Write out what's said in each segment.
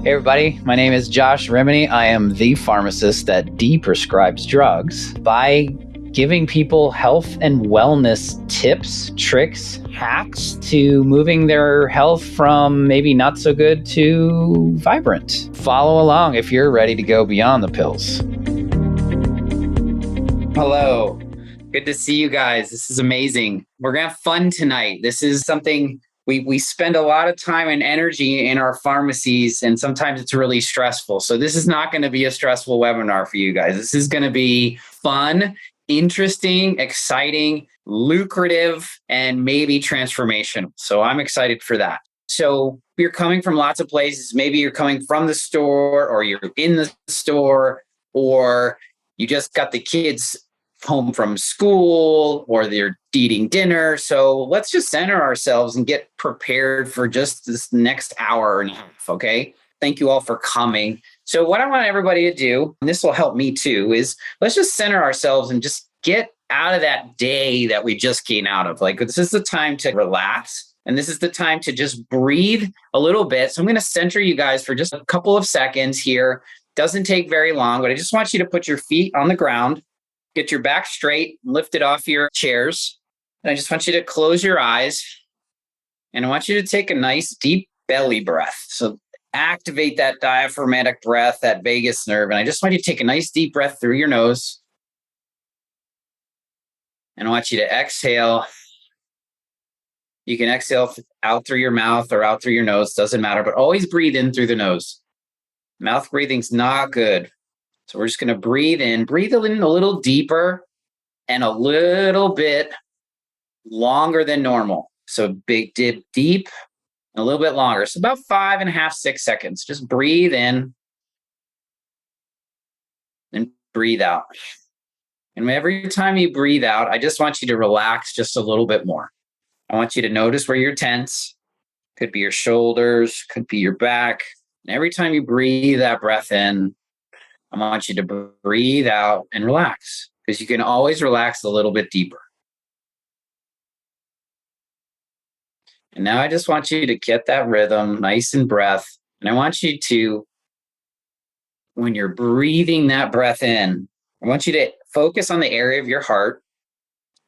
Hey everybody, my name is Josh Rimany. I am the pharmacist that de-prescribes drugs by giving people health and wellness tips, tricks, hacks to moving their health from maybe not so good to vibrant. Follow along if you're ready to go beyond the pills. Hello. Good to see you guys. This is amazing. We're going to have fun tonight. This is something we spend a lot of time and energy in our pharmacies, and sometimes it's really stressful. So this is not going to be a stressful webinar for you guys. This is going to be fun, interesting, exciting, lucrative, and maybe transformational. So I'm excited for that. So you're coming from lots of places. Maybe you're coming from the store, or you're in the store, or you just got the kids home from school, or they're eating dinner. So let's just center ourselves and get prepared for just this next hour and a half, okay? Thank you all for coming. So what I want everybody to do, and this will help me too, is let's just center ourselves and just get out of that day that we just came out of. Like, this is the time to relax, and this is the time to just breathe a little bit. So I'm going to center you guys for just a couple of seconds here. Doesn't take very long, but I just want you to put your feet on the ground. Get your back straight, lift it off your chairs. And I just want you to close your eyes. And I want you to take a nice deep belly breath. So activate that diaphragmatic breath, that vagus nerve. And I just want you to take a nice deep breath through your nose. And I want you to exhale. You can exhale out through your mouth or out through your nose, doesn't matter, but always breathe in through the nose. Mouth breathing's not good. So we're just going to breathe in a little deeper and a little bit longer than normal. So big dip deep and a little bit longer. So about 5.5, 6 seconds. Just breathe in and breathe out. And every time you breathe out, I just want you to relax just a little bit more. I want you to notice where you're tense. Could be your shoulders, could be your back. And every time you breathe that breath in, I want you to breathe out and relax, because you can always relax a little bit deeper. And now I just want you to get that rhythm, nice and breath. And I want you to, when you're breathing that breath in, I want you to focus on the area of your heart.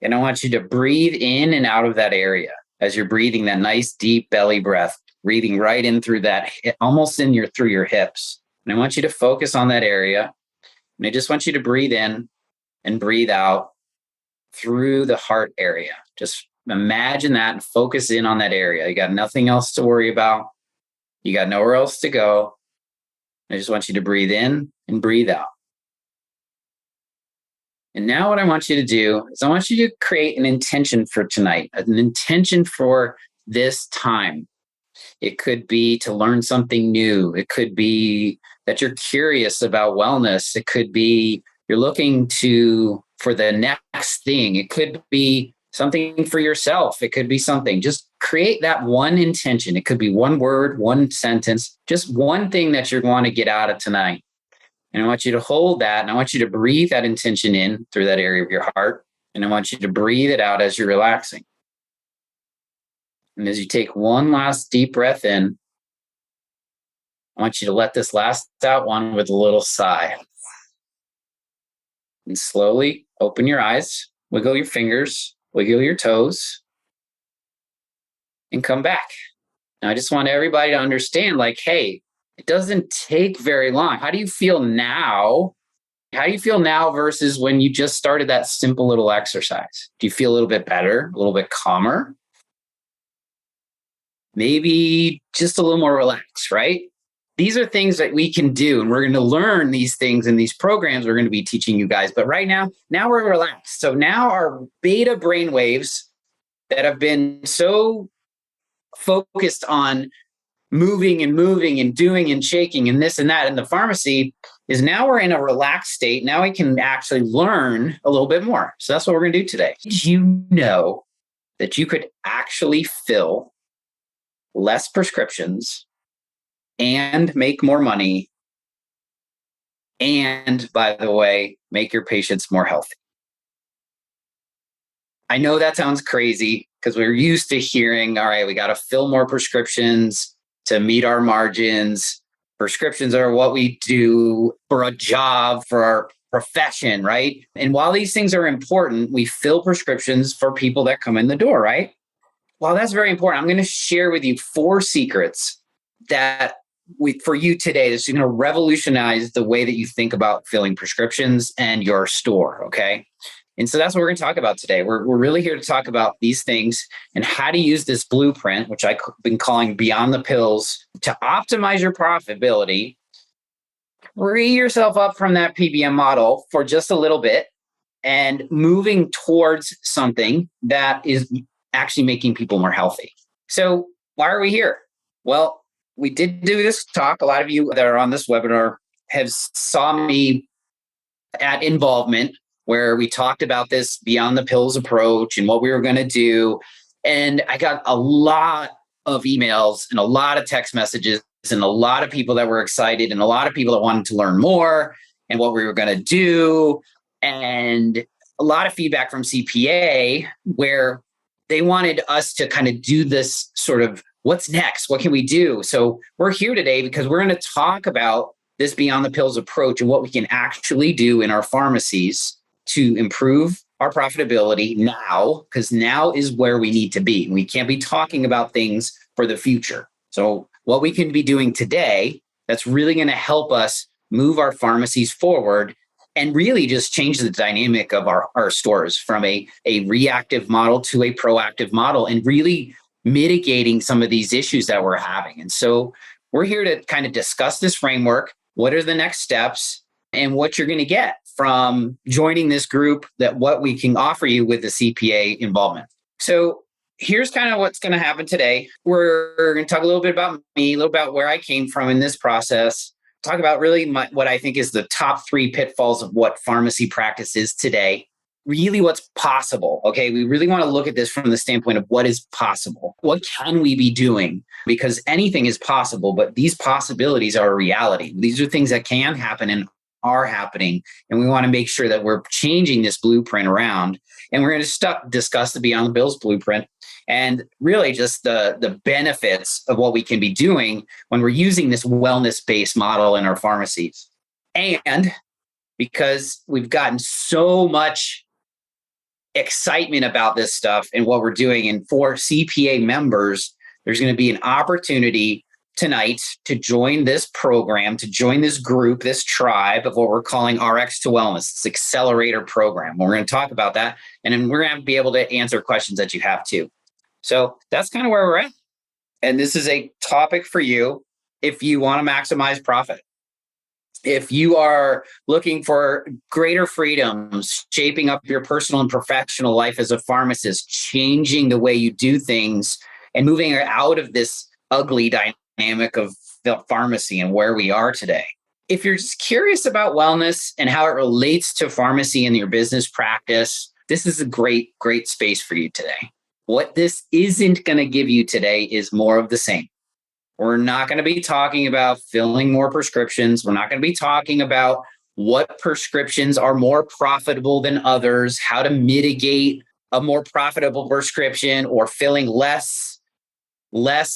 And I want you to breathe in and out of that area as you're breathing that nice deep belly breath, breathing right in through that, almost through your hips. And I want you to focus on that area. And I just want you to breathe in and breathe out through the heart area. Just imagine that and focus in on that area. You got nothing else to worry about. You got nowhere else to go. I just want you to breathe in and breathe out. And now what I want you to do is I want you to create an intention for tonight, an intention for this time. It could be to learn something new. It could be that you're curious about wellness. It could be you're looking for the next thing. It could be something for yourself. It could be something. Just create that one intention. It could be one word, one sentence, just one thing that you want to get out of tonight. And I want you to hold that, and I want you to breathe that intention in through that area of your heart. And I want you to breathe it out as you're relaxing. And as you take one last deep breath in, I want you to let this last out one with a little sigh. And slowly open your eyes, wiggle your fingers, wiggle your toes, and come back. Now, I just want everybody to understand, like, hey, it doesn't take very long. How do you feel now? How do you feel now versus when you just started that simple little exercise? Do you feel a little bit better, a little bit calmer? Maybe just a little more relaxed, right? These are things that we can do, and we're going to learn these things in these programs we're going to be teaching you guys. But right now we're relaxed. So now our beta brain waves that have been so focused on moving and doing and shaking and this and that in the pharmacy is now we're in a relaxed state. Now we can actually learn a little bit more. So that's what we're going to do today. Did you know that you could actually fill less prescriptions and make more money, and, by the way, make your patients more healthy? I know that sounds crazy because we're used to hearing, all right, we got to fill more prescriptions to meet our margins. Prescriptions are what we do for a job, for our profession, right? And while these things are important, we fill prescriptions for people that come in the door, right? Well, that's very important. I'm going to share with you 4 secrets that for you today, that's going to revolutionize the way that you think about filling prescriptions and your store. Okay. And so that's what we're going to talk about today. We're really here to talk about these things and how to use this blueprint, which I've been calling Beyond the Pills, to optimize your profitability, free yourself up from that PBM model for just a little bit, and moving towards something that is actually making people more healthy. So why are we here? Well, we did do this talk. A lot of you that are on this webinar have saw me at Involvement, where we talked about this Beyond the Pills approach and what we were going to do. And I got a lot of emails and a lot of text messages and a lot of people that were excited and a lot of people that wanted to learn more and what we were going to do. And a lot of feedback from CPA where they wanted us to kind of do this sort of what's next? What can we do? So we're here today because we're going to talk about this Beyond the Pills approach and what we can actually do in our pharmacies to improve our profitability now, because now is where we need to be. We can't be talking about things for the future. So what we can be doing today that's really going to help us move our pharmacies forward and really just change the dynamic of our stores from a reactive model to a proactive model and really mitigating some of these issues that we're having. And so we're here to kind of discuss this framework. What are the next steps and what you're going to get from joining this group, that what we can offer you with the CPA involvement. So here's kind of what's going to happen today. We're going to talk a little bit about me, a little about where I came from in this process, talk about really what I think is the top 3 pitfalls of what pharmacy practice is today, really what's possible. Okay, we really want to look at this from the standpoint of what is possible. What can we be doing? Because anything is possible, but these possibilities are a reality. These are things that can happen and are happening. And we want to make sure that we're changing this blueprint around. And we're going to discuss the Beyond the Pills blueprint and really just the benefits of what we can be doing when we're using this wellness-based model in our pharmacies. And because we've gotten so much excitement about this stuff and what we're doing, and for CPA members, there's going to be an opportunity tonight to join this program, to join this group, this tribe of what we're calling RX to Wellness, this accelerator program. We're going to talk about that, and then we're going to be able to answer questions that you have too. So that's kind of where we're at. And this is a topic for you if you want to maximize profit. If you are looking for greater freedoms, shaping up your personal and professional life as a pharmacist, changing the way you do things and moving out of this ugly dynamic of the pharmacy and where we are today. If you're just curious about wellness and how it relates to pharmacy and your business practice, this is a great space for you today. What this isn't going to give you today is more of the same. We're not going to be talking about filling more prescriptions. We're not going to be talking about what prescriptions are more profitable than others, how to mitigate a more profitable prescription or filling less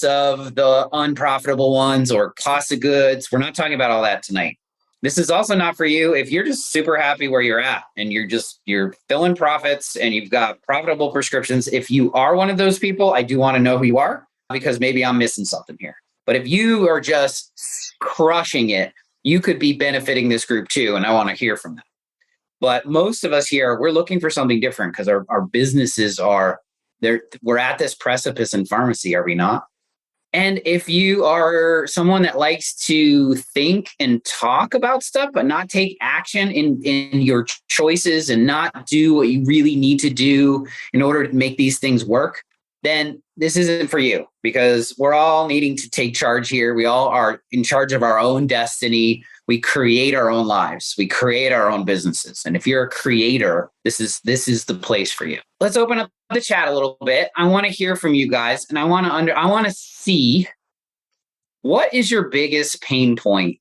of the unprofitable ones or cost of goods. We're not talking about all that tonight. This is also not for you if you're just super happy where you're at and you're filling profits and you've got profitable prescriptions. If you are one of those people, I do want to know who you are, because maybe I'm missing something here. But if you are just crushing it, you could be benefiting this group too. And I want to hear from them. But most of us here, we're looking for something different because our businesses we're at this precipice in pharmacy, are we not? And if you are someone that likes to think and talk about stuff, but not take action in your choices and not do what you really need to do in order to make these things work, then this isn't for you, because we're all needing to take charge here. We all are in charge of our own destiny. We create our own lives. We create our own businesses. And if you're a creator, this is the place for you. Let's open up the chat a little bit. I want to hear from you guys, and I want to see, what is your biggest pain point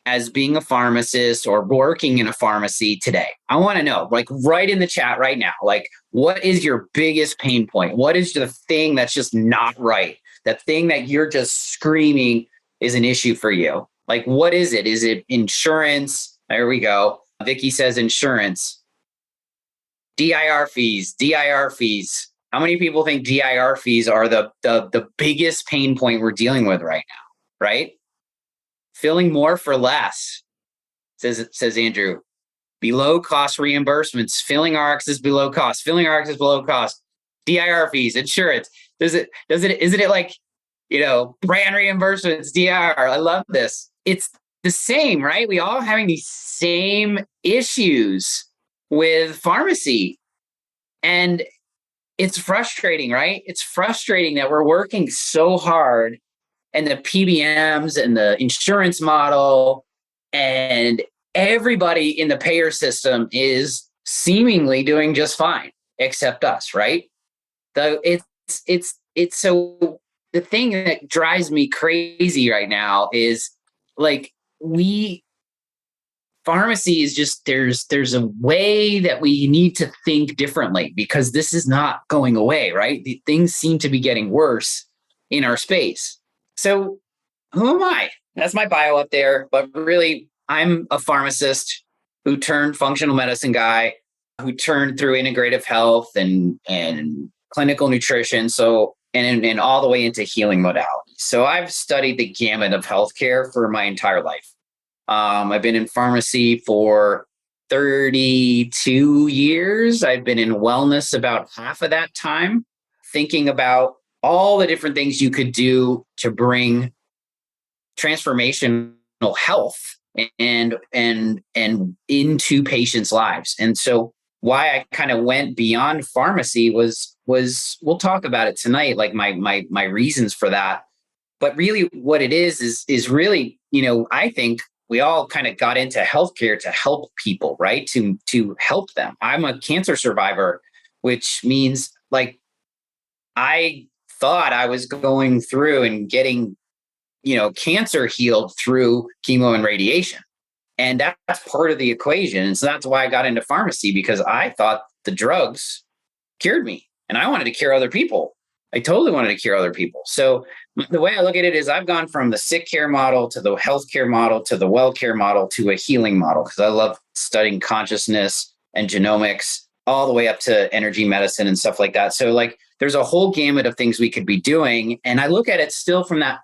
as being a pharmacist or working in a pharmacy today? I want to know, like, right in the chat right now, like, what is your biggest pain point? What is the thing that's just not right? That thing that you're just screaming is an issue for you. Like, what is it? Is it insurance? There we go. Vicky says insurance. DIR fees, DIR fees. How many people think DIR fees are the biggest pain point we're dealing with right now, right? Filling more for less, says Andrew. Below cost reimbursements. Filling RX is below cost. Filling RX is below cost. DIR fees, insurance. Isn't it like, brand reimbursements, DIR? I love this. It's the same, right? We all having these same issues with pharmacy. And it's frustrating, right? It's frustrating that we're working so hard and the PBMs and the insurance model and everybody in the payer system is seemingly doing just fine, except us, right? Though it's so the thing that drives me crazy right now is like pharmacy is just there's a way that we need to think differently because this is not going away, right? The things seem to be getting worse in our space. So who am I? That's my bio up there, but really I'm a pharmacist who turned functional medicine guy, who turned through integrative health and clinical nutrition, so and all the way into healing modalities. So I've studied the gamut of healthcare for my entire life. I've been in pharmacy for 32 years. I've been in wellness about half of that time, thinking about all the different things you could do to bring transformational health and into patients' lives. And so why I kind of went beyond pharmacy was we'll talk about it tonight, like my reasons for that. But really what it is really, I think we all kind of got into healthcare to help people, right? To help them. I'm a cancer survivor, which means like I thought I was going through and getting, cancer healed through chemo and radiation. And that's part of the equation. And so that's why I got into pharmacy, because I thought the drugs cured me and I wanted to cure other people. I totally wanted to cure other people. So the way I look at it is I've gone from the sick care model to the healthcare model to the well care model to a healing model, because I love studying consciousness and genomics all the way up to energy medicine and stuff like that. So like there's a whole gamut of things we could be doing. And I look at it still from that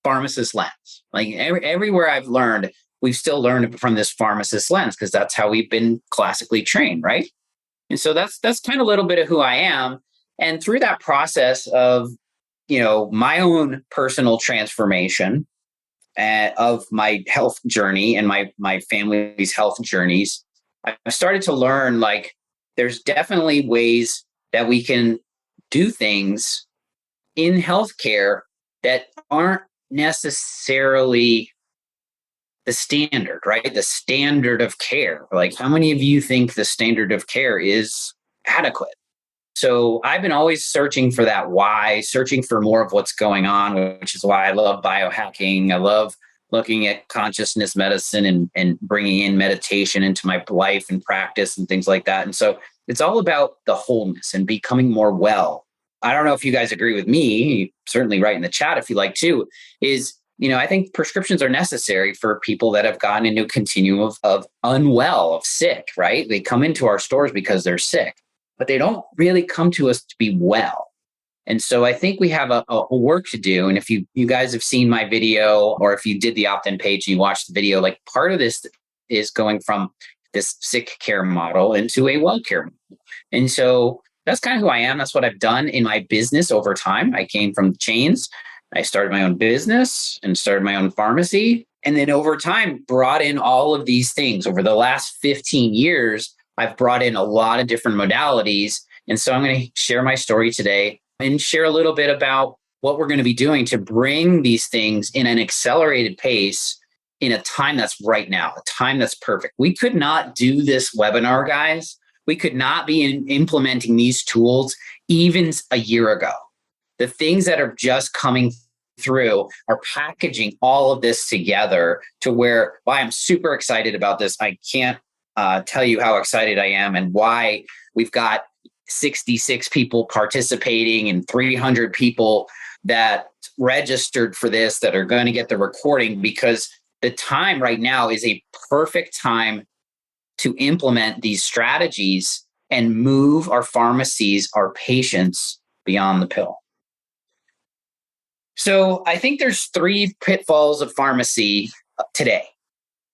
pharmacist lens. Like everywhere I've learned, we've still learned from this pharmacist lens because that's how we've been classically trained, right? And so that's kind of a little bit of who I am. And through that process of, my own personal transformation of my health journey and my family's health journeys, I started to learn like there's definitely ways that we can do things in healthcare that aren't necessarily the standard, right? The standard of care. Like, how many of you think the standard of care is adequate? So I've been always searching for that why, searching for more of what's going on, which is why I love biohacking. I love looking at consciousness medicine and bringing in meditation into my life and practice and things like that. And so it's all about the wholeness and becoming more well. I don't know if you guys agree with me, certainly write in the chat if you like to, is, I think prescriptions are necessary for people that have gotten into a continuum of unwell, of sick, right? They come into our stores because they're sick, but they don't really come to us to be well. And so I think we have a work to do. And if you guys have seen my video, or if you did the opt-in page and you watched the video, like part of this is going from this sick care model into a well care model. And so that's kind of who I am. That's what I've done in my business over time. I came from chains. I started my own business and started my own pharmacy. And then over time, brought in all of these things. Over the last 15 years, I've brought in a lot of different modalities. And so I'm going to share my story today and share a little bit about what we're going to be doing to bring these things in an accelerated pace in a time that's right now, a time that's perfect. We could not do this webinar, guys. We could not be implementing these tools even a year ago. The things that are just coming through are packaging all of this together to where, I'm super excited about this. I can't tell you how excited I am and why we've got 66 people participating and 300 people that registered for this that are going to get the recording, because the time right now is a perfect time to implement these strategies and move our pharmacies, our patients beyond the pill. So I think there's three pitfalls of pharmacy today.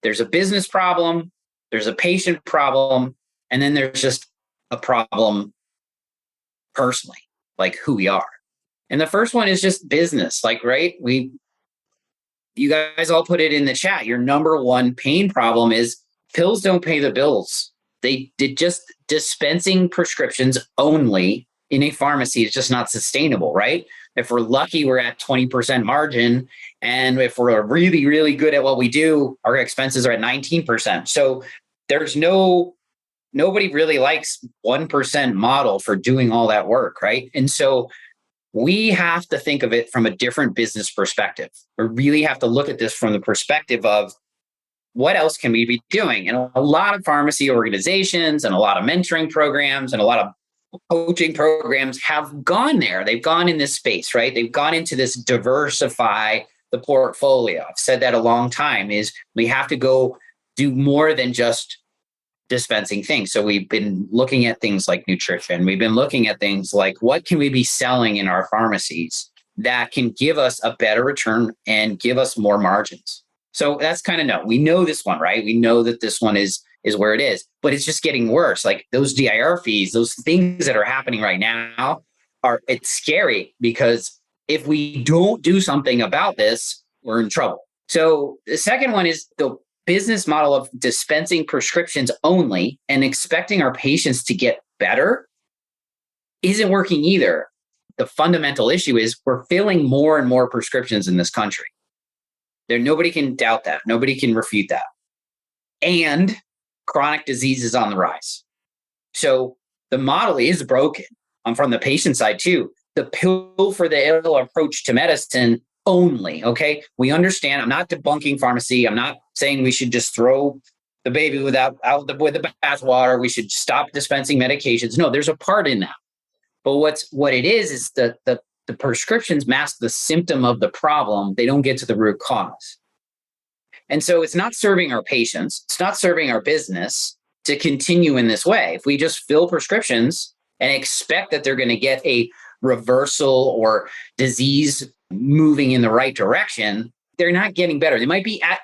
There's a business problem, there's a patient problem, and then there's just a problem personally, like who we are. And the first one is just business. Like, right? You guys all put it in the chat. Your number one pain problem is pills don't pay the bills. They did just dispensing prescriptions only in a pharmacy is just not sustainable, right? If we're lucky, we're at 20% margin. And if we're really, really good at what we do, our expenses are at 19%. So there's nobody really likes 1% model for doing all that work, right? And so we have to think of it from a different business perspective. We really have to look at this from the perspective of what else can we be doing? And a lot of pharmacy organizations and a lot of mentoring programs and a lot of coaching programs have gone there. They've gone in this space, right? They've gone into this diversify the portfolio. I've said that a long time is we have to go do more than just dispensing things. So we've been looking at things like nutrition. We've been looking at things like what can we be selling in our pharmacies that can give us a better return and give us more margins. So that's kind of we know this one, right? We know that this one is where it is, but it's just getting worse. Like those DIR fees, those things that are happening right now it's scary because if we don't do something about this, we're in trouble. So the second one is the business model of dispensing prescriptions only and expecting our patients to get better isn't working either. The fundamental issue is we're filling more and more prescriptions in this country. Nobody can doubt that. Nobody can refute that. And chronic disease is on the rise. So the model is broken. From the patient side too. The pill for the ill approach to medicine only, okay? We understand. I'm not debunking pharmacy. I'm not saying we should just throw the baby with the bathwater. We should stop dispensing medications. No, there's a part in that. But what it is the prescriptions mask the symptom of the problem. They don't get to the root cause. And so it's not serving our patients. It's not serving our business to continue in this way. If we just fill prescriptions and expect that they're going to get a reversal or disease moving in the right direction, they're not getting better. They might be at,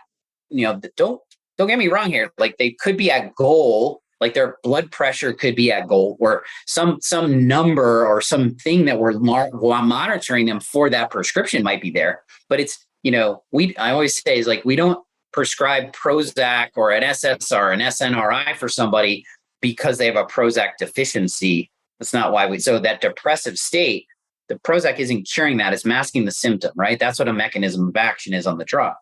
don't get me wrong here. Like they could be at goal, like their blood pressure could be at goal or some number or something that we're monitoring them for that prescription might be there. But it's, I always say is like, we don't prescribe Prozac or an SSR, an SNRI for somebody because they have a Prozac deficiency. That's not why so that depressive state, the Prozac isn't curing that, it's masking the symptom, right? That's what a mechanism of action is on the drug.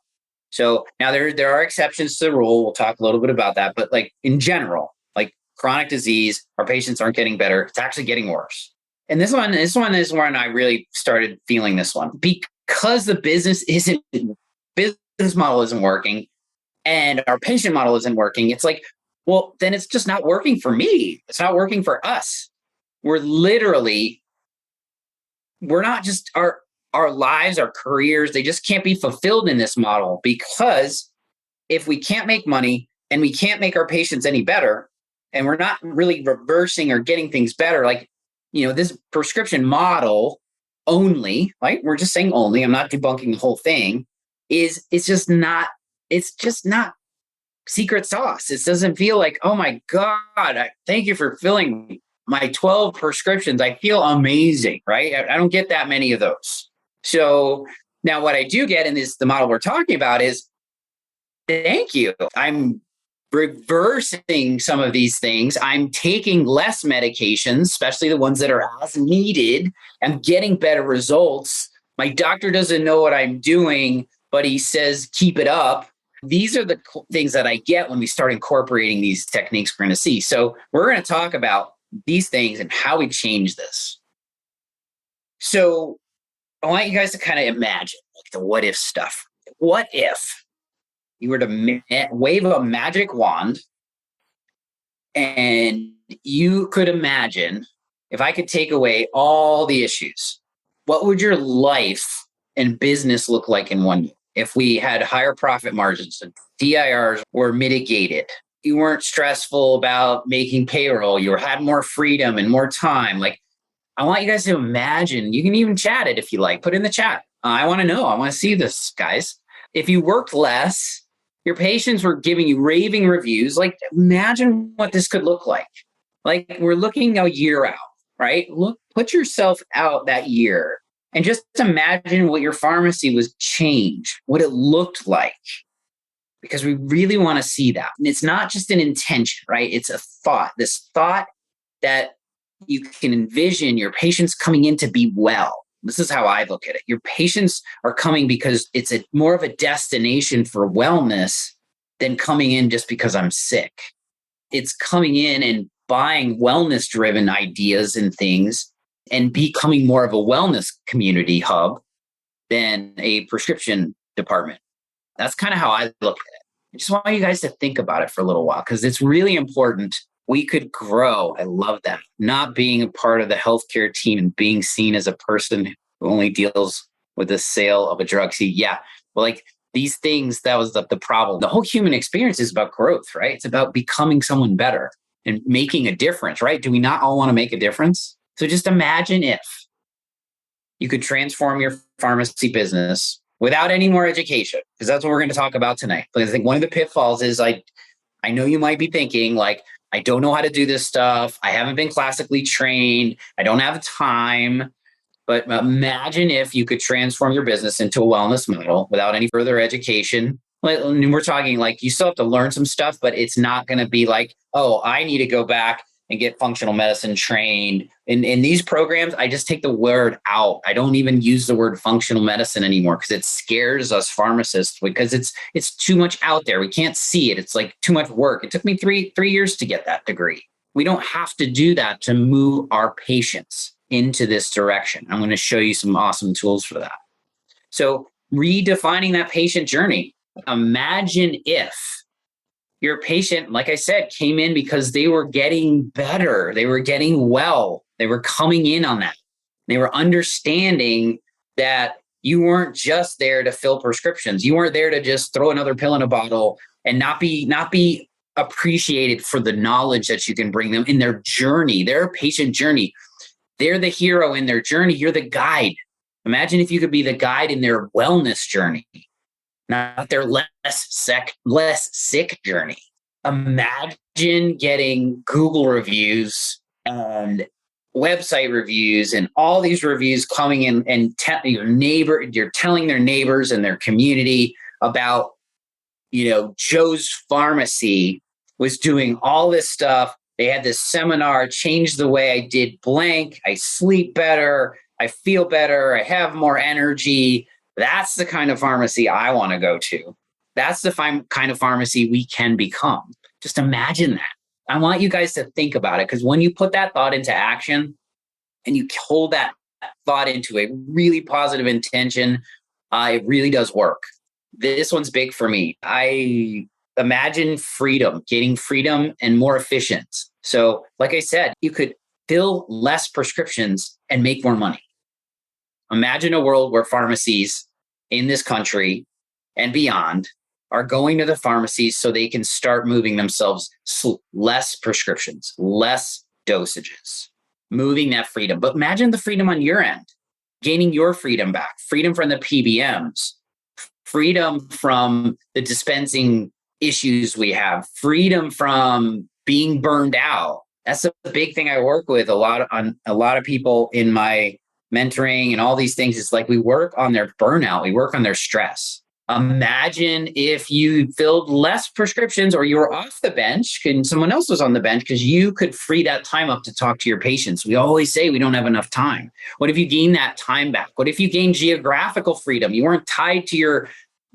So now there are exceptions to the rule. We'll talk a little bit about that. But like in general, like chronic disease, our patients aren't getting better. It's actually getting worse. And this one is when I really started feeling this one because the business model isn't working and our patient model isn't working. It's like, well, then it's just not working for me. It's not working for us. We're not just our lives, our careers, they just can't be fulfilled in this model because if we can't make money and we can't make our patients any better and we're not really reversing or getting things better, like, this prescription model only, right? We're just saying only, I'm not debunking the whole thing, it's just not secret sauce. It doesn't feel like, oh my God, thank you for filling my 12 prescriptions. I feel amazing, right? I don't get that many of those. So now what I do get in the model we're talking about is, thank you. I'm reversing some of these things. I'm taking less medications, especially the ones that are as needed. I'm getting better results. My doctor doesn't know what I'm doing, but he says, keep it up. These are the things that I get when we start incorporating these techniques we're going to see. So we're going to talk about these things and how we change this. So I want you guys to kind of imagine like the what if stuff. What if you were to wave a magic wand and you could imagine if I could take away all the issues, what would your life and business look like in 1 year? if we had higher profit margins, DIRs were mitigated, you weren't stressful about making payroll, you had more freedom and more time. Like, I want you guys to imagine, you can even chat it if you like, put in the chat. I want to know, I want to see this, guys. If you worked less, your patients were giving you raving reviews. Like, imagine what this could look like. Like, we're looking a year out, right? Put yourself out that year and just imagine what your pharmacy was changed, what it looked like, because we really want to see that. And it's not just an intention, right? It's a thought, this thought that you can envision your patients coming in to be well. This is how I look at it. Your patients are coming because it's more of a destination for wellness than coming in just because I'm sick. It's coming in and buying wellness driven ideas and things and becoming more of a wellness community hub than a prescription department. That's kind of how I look at it. I just want you guys to think about it for a little while because it's really important. We could grow. I love that. Not being a part of the healthcare team and being seen as a person who only deals with the sale of a drug. See, yeah, well, like these things, that was the problem. The whole human experience is about growth, right? It's about becoming someone better and making a difference, right? Do we not all want to make a difference? So just imagine if you could transform your pharmacy business without any more education, because that's what we're going to talk about tonight. But I think one of the pitfalls is I know you might be thinking like, I don't know how to do this stuff. I haven't been classically trained. I don't have time. But imagine if you could transform your business into a wellness model without any further education. We're talking like you still have to learn some stuff, but it's not going to be like, oh, I need to go back and get functional medicine trained. In these programs, I just take the word out. I don't even use the word functional medicine anymore because it scares us pharmacists because it's too much out there. We can't see it. It's like too much work. It took me three years to get that degree. We don't have to do that to move our patients into this direction. I'm going to show you some awesome tools for that. So redefining that patient journey. Imagine if your patient, like I said, came in because they were getting better. They were getting well. They were coming in on that. They were understanding that you weren't just there to fill prescriptions. You weren't there to just throw another pill in a bottle and not be appreciated for the knowledge that you can bring them in their journey, their patient journey. They're the hero in their journey. You're the guide. Imagine if you could be the guide in their wellness journey, not their less sick journey. Imagine getting Google reviews and website reviews and all these reviews coming in and you're telling their neighbors and their community about, Joe's Pharmacy was doing all this stuff. They had this seminar, changed the way I did blank. I sleep better. I feel better. I have more energy. That's the kind of pharmacy I want to go to. That's the kind of pharmacy we can become. Just imagine that. I want you guys to think about it because when you put that thought into action and you hold that thought into a really positive intention, it really does work. This one's big for me. I imagine freedom, getting freedom and more efficient. So like I said, you could fill less prescriptions and make more money. Imagine a world where pharmacies in this country and beyond are going to the pharmacies so they can start moving themselves less prescriptions, less dosages, moving that freedom. But imagine the freedom on your end, gaining your freedom back, freedom from the PBMs, freedom from the dispensing issues we have, freedom from being burned out. That's a big thing I work with a lot of people in my mentoring and all these things. It's like we work on their burnout, we work on their stress. Imagine if you filled less prescriptions or you were off the bench and someone else was on the bench because you could free that time up to talk to your patients. We always say we don't have enough time. What if you gain that time back? What if you gain geographical freedom? You weren't tied to your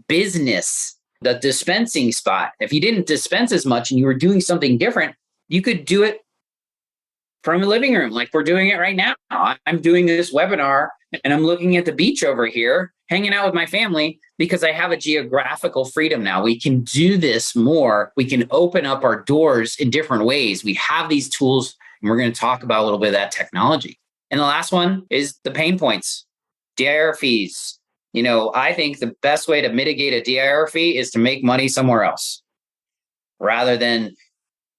business, the dispensing spot. If you didn't dispense as much and you were doing something different, you could do it from a living room like we're doing it right now. I'm doing this webinar and I'm looking at the beach over here, hanging out with my family because I have a geographical freedom now. We can do this more. We can open up our doors in different ways. We have these tools and we're going to talk about a little bit of that technology. And the last one is the pain points, DIR fees. I think the best way to mitigate a DIR fee is to make money somewhere else rather than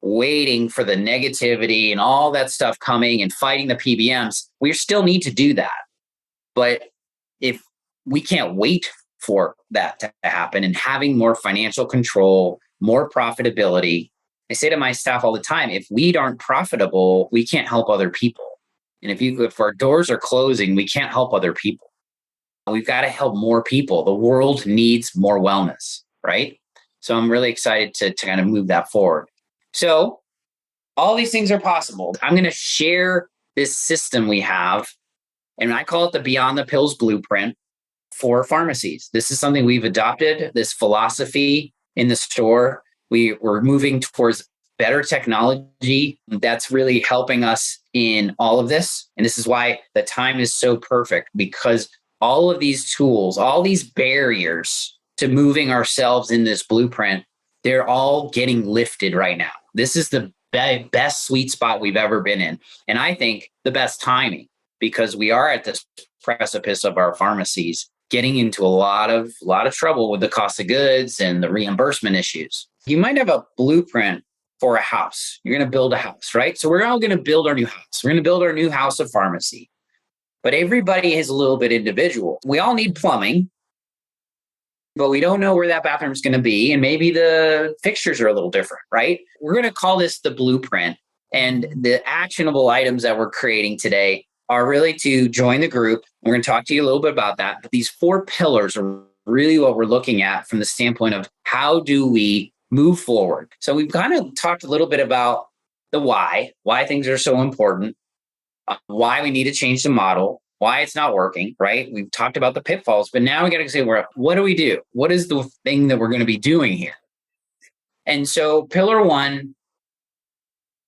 waiting for the negativity and all that stuff coming and fighting the PBMs. We still need to do that. But if we can't wait for that to happen and having more financial control, more profitability, I say to my staff all the time, if we aren't profitable, we can't help other people. And if our doors are closing, we can't help other people. We've got to help more people. The world needs more wellness, right? So I'm really excited to kind of move that forward. So all these things are possible. I'm going to share this system we have, and I call it the Beyond the Pills Blueprint for pharmacies. This is something we've adopted, this philosophy in the store. We're moving towards better technology that's really helping us in all of this. And this is why the time is so perfect, because all of these tools, all these barriers to moving ourselves in this blueprint, they're all getting lifted right now. This is the best sweet spot we've ever been in. And I think the best timing, because we are at this precipice of our pharmacies getting into a lot of trouble with the cost of goods and the reimbursement issues. You might have a blueprint for a house. You're going to build a house, right? So we're all going to build our new house. We're going to build our new house of pharmacy. But everybody is a little bit individual. We all need plumbing, but we don't know where that bathroom is going to be. And maybe the fixtures are a little different, right? We're going to call this the blueprint. And the actionable items that we're creating today are really to join the group. We're going to talk to you a little bit about that. But these 4 pillars are really what we're looking at from the standpoint of how do we move forward. So we've kind of talked a little bit about the why things are so important, why we need to change the model, why it's not working, right? We've talked about the pitfalls, but now we got to say, what do we do? What is the thing that we're going to be doing here? And so pillar 1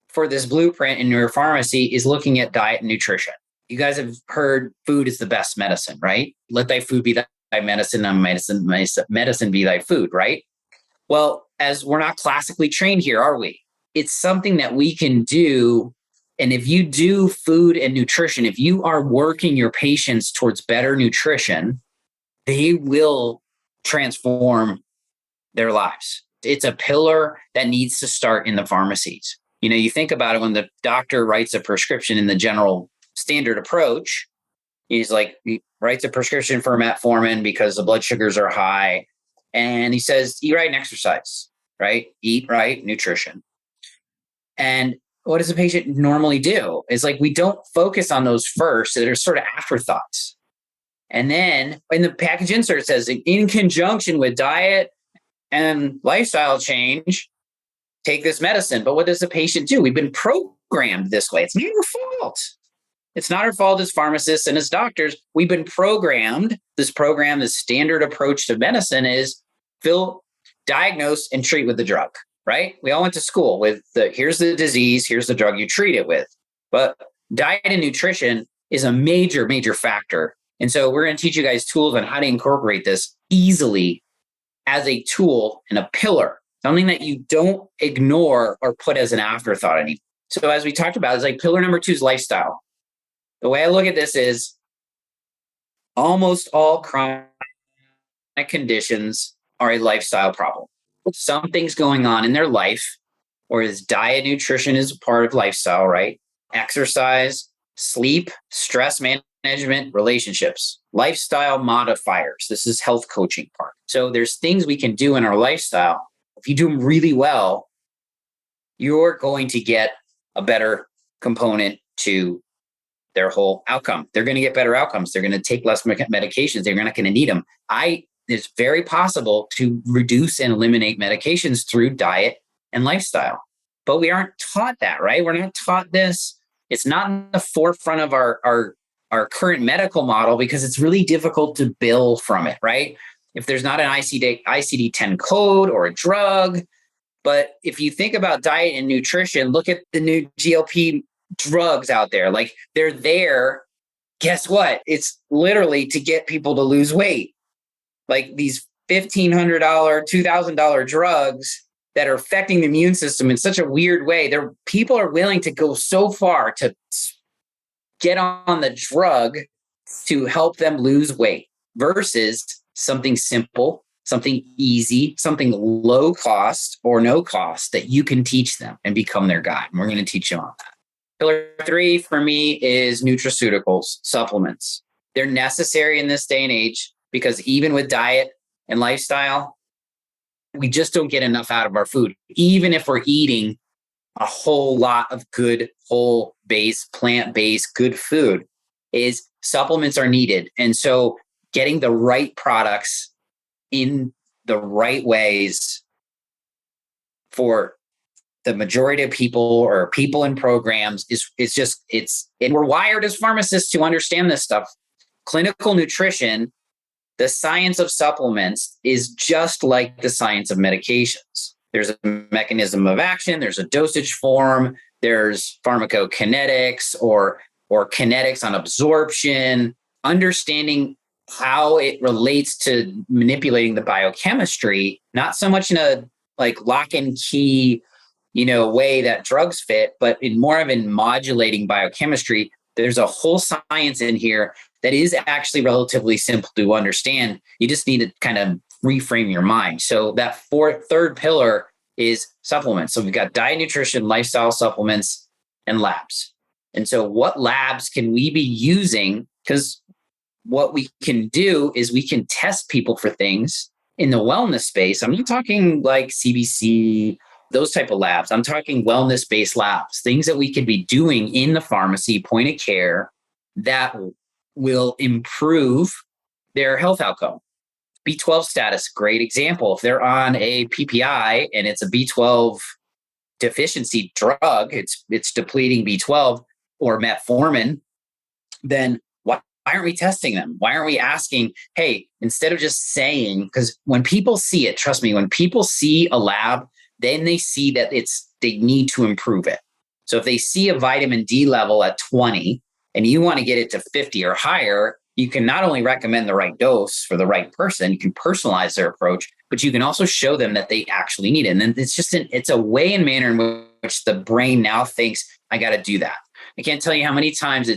for this blueprint in your pharmacy is looking at diet and nutrition. You guys have heard food is the best medicine, right? Let thy food be thy medicine, and medicine be thy food, right? Well, as we're not classically trained here, are we? It's something that we can do. And if you do food and nutrition, if you are working your patients towards better nutrition, they will transform their lives. It's a pillar that needs to start in the pharmacies. You think about it when the doctor writes a prescription in the general standard approach, he writes a prescription for metformin because the blood sugars are high. And he says, eat right and exercise, right? Eat right, nutrition. And what does the patient normally do? It's we don't focus on those first. So they're sort of afterthoughts. And then in the package insert, it says, in conjunction with diet and lifestyle change, take this medicine. But what does the patient do? We've been programmed this way. It's not our fault. It's not our fault as pharmacists and as doctors. We've been programmed. This standard approach to medicine is diagnose and treat with the drug, right? We all went to school with here's the disease, here's the drug you treat it with. But diet and nutrition is a major, major factor. And so we're going to teach you guys tools on how to incorporate this easily as a tool and a pillar, something that you don't ignore or put as an afterthought anymore. So as we talked about, it's pillar number 2 is lifestyle. The way I look at this is almost all chronic conditions are a lifestyle problem. Something's going on in their life, whereas diet, nutrition is a part of lifestyle, right? Exercise, sleep, stress management, relationships, lifestyle modifiers. This is health coaching part. So there's things we can do in our lifestyle. If you do them really well, you're going to get a better component to their whole outcome. They're going to get better outcomes. They're going to take less medications. They're not going to need them. It's very possible to reduce and eliminate medications through diet and lifestyle. But we aren't taught that, right? We're not taught this. It's not in the forefront of our current medical model because it's really difficult to bill from it, right? If there's not an ICD-10 code or a drug. But if you think about diet and nutrition, look at the new GLP drugs out there. They're there. Guess what? It's literally to get people to lose weight. These $1,500, $2,000 drugs that are affecting the immune system in such a weird way. People are willing to go so far to get on the drug to help them lose weight. versus something simple, something easy, something low cost or no cost that you can teach them and become their guide. And we're going to teach you on that. Pillar 3 for me is nutraceuticals, supplements. They're necessary in this day and age because even with diet and lifestyle, we just don't get enough out of our food. Even if we're eating a whole lot of good, whole-based, plant-based, good food, is supplements are needed. And so getting the right products in the right ways for the majority of people or people in programs and we're wired as pharmacists to understand this stuff. Clinical nutrition, the science of supplements, is just like the science of medications. There's a mechanism of action, there's a dosage form, there's pharmacokinetics or kinetics on absorption, understanding how it relates to manipulating the biochemistry, not so much in a like lock and key, way that drugs fit, but in more of in modulating biochemistry. There's a whole science in here that is actually relatively simple to understand. You just need to kind of reframe your mind. So that third pillar is supplements. So we've got diet, nutrition, lifestyle supplements, and labs. And so what labs can we be using? Because what we can do is we can test people for things in the wellness space. I'm not talking like CBC, those type of labs. I'm talking wellness-based labs, things that we could be doing in the pharmacy, point of care, that will improve their health outcome. B12 status, great example. If they're on a PPI and it's a B12 deficiency drug, it's depleting B12 or metformin, then why aren't we testing them? Why aren't we asking, hey, instead of just saying, because when people see it, trust me, when people see a lab, then they see that they need to improve it. So if they see a vitamin D level at 20 and you want to get it to 50 or higher, you can not only recommend the right dose for the right person, you can personalize their approach, but you can also show them that they actually need it. And then it's a way and manner in which the brain now thinks, I got to do that. I can't tell you how many times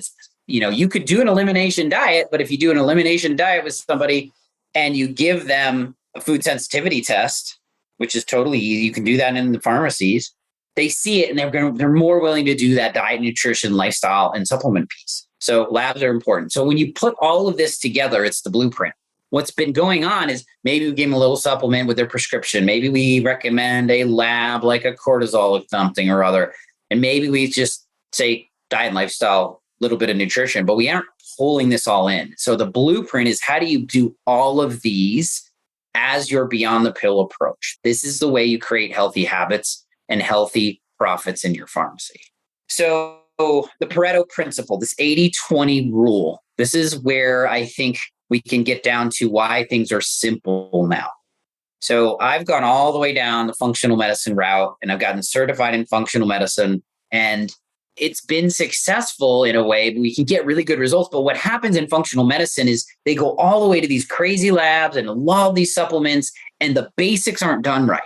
you could do an elimination diet, but if you do an elimination diet with somebody and you give them a food sensitivity test, which is totally easy, you can do that in the pharmacies, they see it and they're more willing to do that diet, nutrition, lifestyle, and supplement piece. So labs are important. So when you put all of this together, it's the blueprint. What's been going on is maybe we give them a little supplement with their prescription. Maybe we recommend a lab like a cortisol or something or other. And maybe we just say diet and lifestyle, a little bit of nutrition, but we aren't pulling this all in. So the blueprint is, how do you do all of these as your beyond the pill approach? This is the way you create healthy habits and healthy profits in your pharmacy. So the Pareto principle, this 80-20 rule, this is where I think we can get down to why things are simple now. So I've gone all the way down the functional medicine route, and I've gotten certified in functional medicine, and it's been successful in a way. We can get really good results. But what happens in functional medicine is they go all the way to these crazy labs and love these supplements, and the basics aren't done right.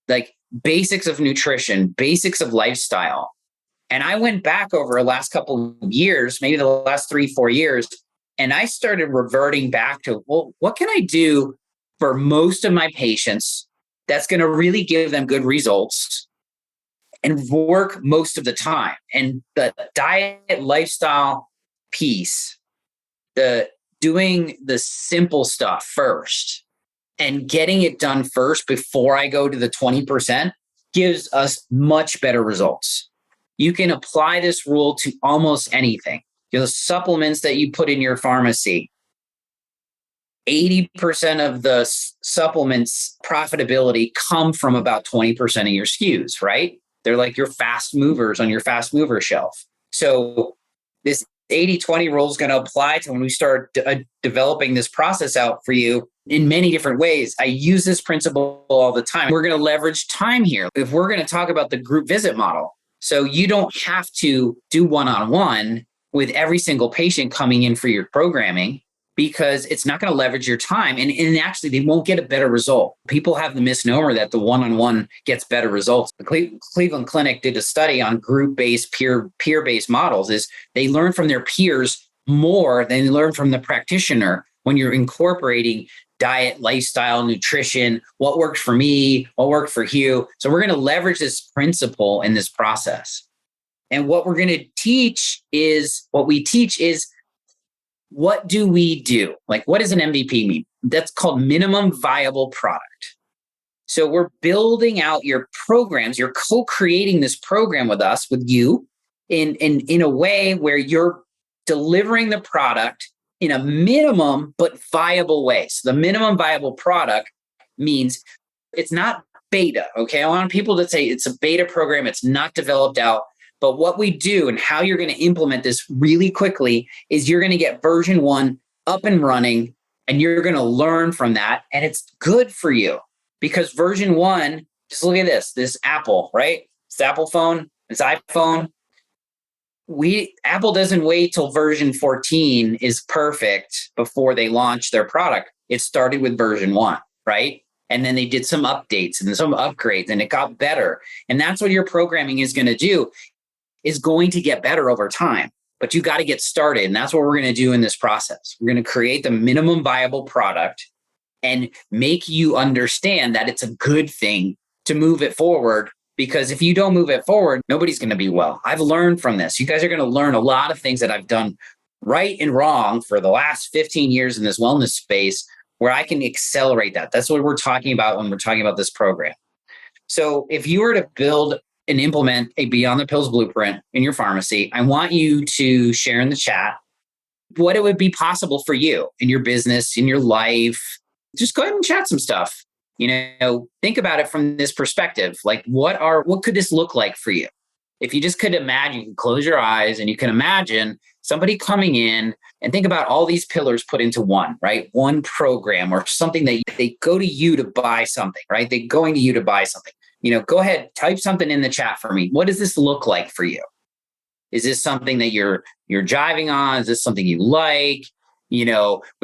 Like basics of nutrition, basics of lifestyle. And I went back over the last couple of years, maybe the last 3-4 years, and I started reverting back to, well, what can I do for most of my patients that's going to really give them good results and work most of the time? And the diet lifestyle piece, the doing the simple stuff first and getting it done first before I go to the 20% gives us much better results. You can apply this rule to almost anything. The supplements that you put in your pharmacy, 80% of the supplements profitability come from about 20% of your SKUs, right? They're like your fast movers on your fast mover shelf. So this 80-20 rule is going to apply to when we start developing this process out for you in many different ways. I use this principle all the time. We're going to leverage time here. If we're going to talk about the group visit model, so you don't have to do one-on-one with every single patient coming in for your programming, because it's not going to leverage your time. And actually, they won't get a better result. People have the misnomer that the one-on-one gets better results. The Cleveland Clinic did a study on group-based, peer-based models. Is they learn from their peers more than they learn from the practitioner when you're incorporating diet, lifestyle, nutrition, what worked for me, what worked for you. So we're going to leverage this principle in this process. And what we're going to teach is what do we do? Like, what does an MVP mean? That's called minimum viable product. So we're building out your programs. You're co-creating this program with us, with you, in a way where you're delivering the product in a minimum but viable way. So the minimum viable product means it's not beta, okay? I want people to say it's a beta program, it's not developed out. But what we do and how you're going to implement this really quickly is you're going to get version 1 up and running, and you're going to learn from that. And it's good for you because version 1, just look at this Apple, right? It's Apple phone, it's iPhone. Apple doesn't wait till version 14 is perfect before they launch their product. It started with version 1, right? And then they did some updates and some upgrades, and it got better. And that's what your programming is going to do, is going to get better over time. But you got to get started. And that's what we're going to do in this process. We're going to create the minimum viable product and make you understand that it's a good thing to move it forward. Because if you don't move it forward, nobody's going to be well. I've learned from this. You guys are going to learn a lot of things that I've done right and wrong for the last 15 years in this wellness space, where I can accelerate that. That's what we're talking about when we're talking about this program. So if you were to build and implement a Beyond the Pills blueprint in your pharmacy, I want you to share in the chat what it would be possible for you in your business, in your life. Just go ahead and chat some stuff. Think about it from this perspective. Like, what could this look like for you? If you just could imagine, you can close your eyes and you can imagine somebody coming in and think about all these pillars put into one, right? One program or something that they go to you to buy something, right? They're going to you to buy something. Go ahead, type something in the chat for me. What does this look like for you? Is this something that you're jiving on? Is this something you like? We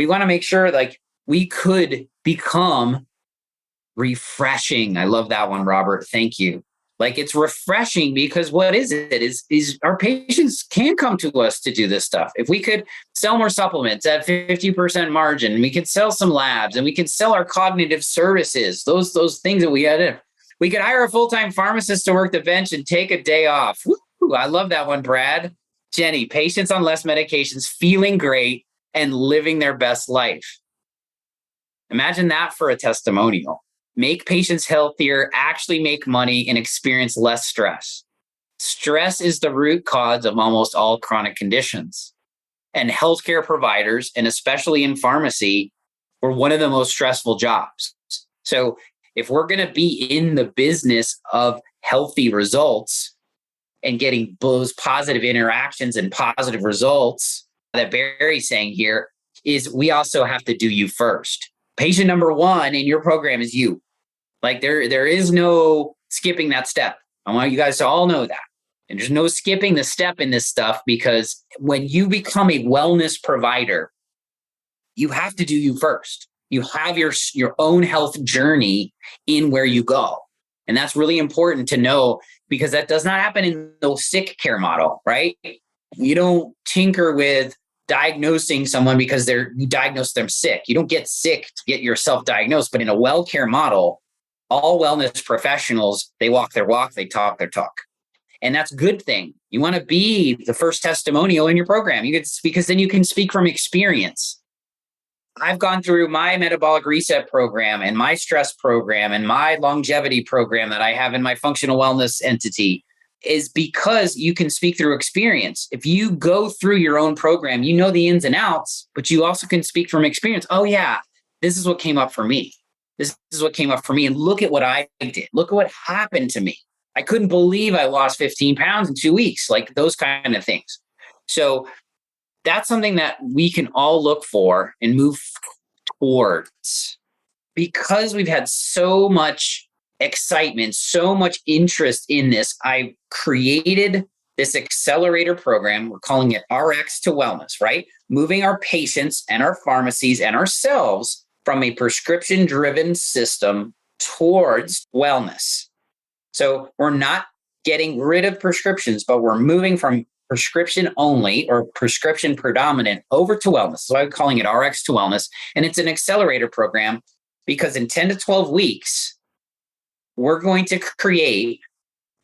want to make sure like we could become refreshing. I love that one, Robert. Thank you. Like, it's refreshing because what is it? Is our patients can come to us to do this stuff. If we could sell more supplements at 50% margin, we could sell some labs, and we could sell our cognitive services, those things that we had in. We could hire a full-time pharmacist to work the bench and take a day off. Woo, I love that one, Brad. Jenny, patients on less medications, feeling great and living their best life. Imagine that for a testimonial. Make patients healthier, actually make money, and experience less stress. Stress is the root cause of almost all chronic conditions. And healthcare providers, and especially in pharmacy, were one of the most stressful jobs. So if we're going to be in the business of healthy results and getting those positive interactions and positive results that Barry's saying here, is we also have to do you first. Patient number 1 in your program is you. Like, there is no skipping that step. I want you guys to all know that. And there's no skipping the step in this stuff, because when you become a wellness provider, you have to do you first. You have your own health journey in where you go. And that's really important to know, because that does not happen in the sick care model, right? You don't tinker with diagnosing someone because you diagnose them sick. You don't get sick to get yourself diagnosed. But in a well care model, all wellness professionals, they walk their walk, they talk their talk. And that's a good thing. You want to be the first testimonial in your program. Because then you can speak from experience. I've gone through my metabolic reset program and my stress program and my longevity program that I have in my functional wellness entity, is because you can speak through experience. If you go through your own program, you know the ins and outs, but you also can speak from experience. Oh yeah, this is what came up for me. This is what came up for me. And look at what I did. Look at what happened to me. I couldn't believe I lost 15 pounds in 2 weeks, like those kind of things. So that's something that we can all look for and move towards, because we've had so much excitement, so much interest in this. I created this accelerator program. We're calling it RX to Wellness, right? Moving our patients and our pharmacies and ourselves from a prescription-driven system towards wellness. So we're not getting rid of prescriptions, but we're moving from prescription only or prescription predominant over to wellness. So I'm calling it RX to wellness. And it's an accelerator program because in 10 to 12 weeks, we're going to create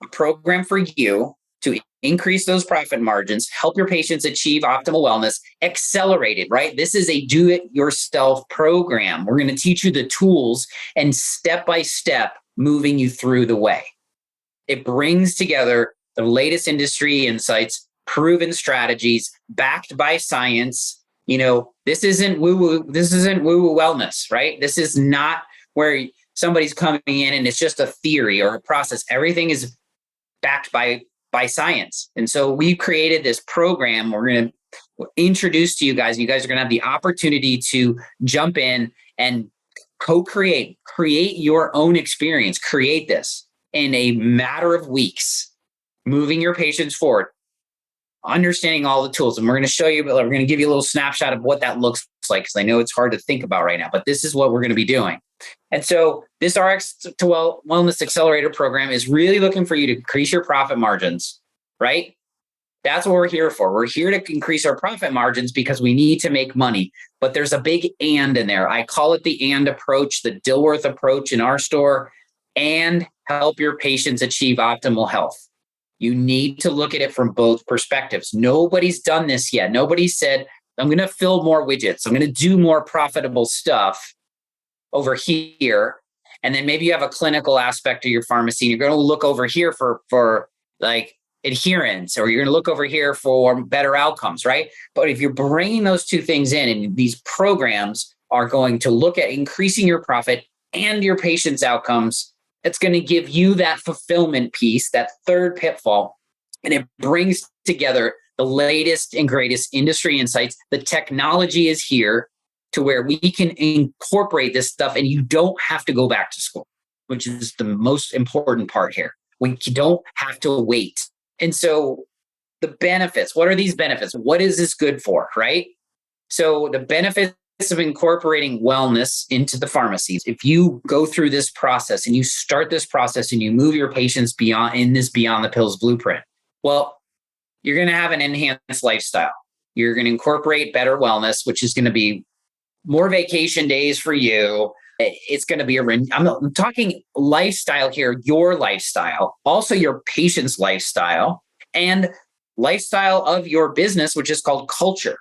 a program for you to increase those profit margins, help your patients achieve optimal wellness, accelerated, right? This is a do-it-yourself program. We're going to teach you the tools and step by step moving you through the way. It brings together the latest industry insights, proven strategies, backed by science. This isn't woo-woo. This isn't woo-woo wellness, right? This is not where somebody's coming in and it's just a theory or a process. Everything is backed by science. And so we created this program. We're going to introduce to you guys. You guys are going to have the opportunity to jump in and create your own experience, create this in a matter of weeks, moving your patients forward, understanding all the tools. And we're going to show you, we're going to give you a little snapshot of what that looks like, because I know it's hard to think about right now, but this is what we're going to be doing. And so this RX to Wellness Accelerator program is really looking for you to increase your profit margins, right? That's what we're here for. We're here to increase our profit margins because we need to make money. But there's a big and in there. I call it the and approach, the Dilworth approach in our store, and help your patients achieve optimal health. You need to look at it from both perspectives. Nobody's done this yet. Nobody said, I'm going to fill more widgets. I'm going to do more profitable stuff over here. And then maybe you have a clinical aspect of your pharmacy and you're going to look over here for like adherence, or you're going to look over here for better outcomes, right? But if you're bringing those two things in, and these programs are going to look at increasing your profit and your patient's outcomes, it's going to give you that fulfillment piece, that third pitfall. And it brings together the latest and greatest industry insights. The technology is here to where we can incorporate this stuff and you don't have to go back to school, which is the most important part here. You don't have to wait. And so the benefits, what are these benefits? What is this good for, right? So the benefits of incorporating wellness into the pharmacies, if you go through this process and you start this process and you move your patients beyond the pills blueprint, well, you're going to have an enhanced lifestyle. You're going to incorporate better wellness, which is going to be more vacation days for you. It's going to be I'm talking lifestyle here, your lifestyle, also your patient's lifestyle, and lifestyle of your business, which is called culture,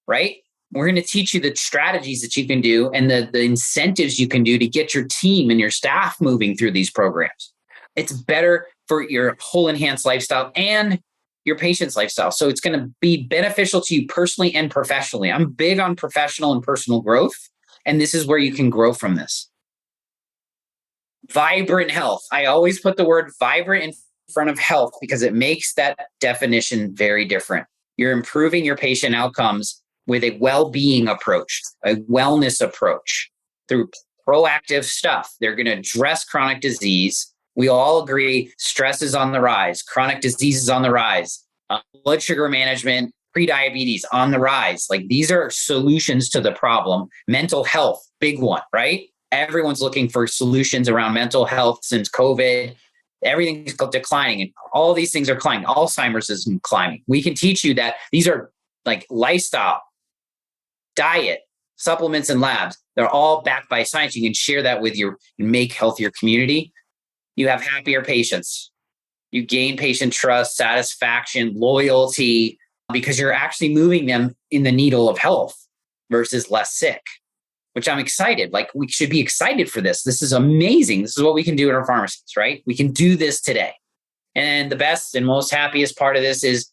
right? We're going to teach you the strategies that you can do and the incentives you can do to get your team and your staff moving through these programs. It's better for your whole enhanced lifestyle and your patient's lifestyle. So it's going to be beneficial to you personally and professionally. I'm big on professional and personal growth, and this is where you can grow from this. Vibrant health. I always put the word vibrant in front of health because it makes that definition very different. You're improving your patient outcomes with a well-being approach, a wellness approach through proactive stuff. They're going to address chronic disease. We all agree stress is on the rise. Chronic disease is on the rise. Blood sugar management, prediabetes on the rise. Like, these are solutions to the problem. Mental health, big one, right? Everyone's looking for solutions around mental health since COVID. Everything's declining and all these things are climbing. Alzheimer's is climbing. We can teach you that these are like lifestyle, diet, supplements, and labs. They're all backed by science. You can share that with your make healthier community. You have happier patients. You gain patient trust, satisfaction, loyalty, because you're actually moving them in the needle of health versus less sick, which I'm excited. Like, we should be excited for this. This is amazing. This is what we can do in our pharmacies, right? We can do this today. And the best and most happiest part of this is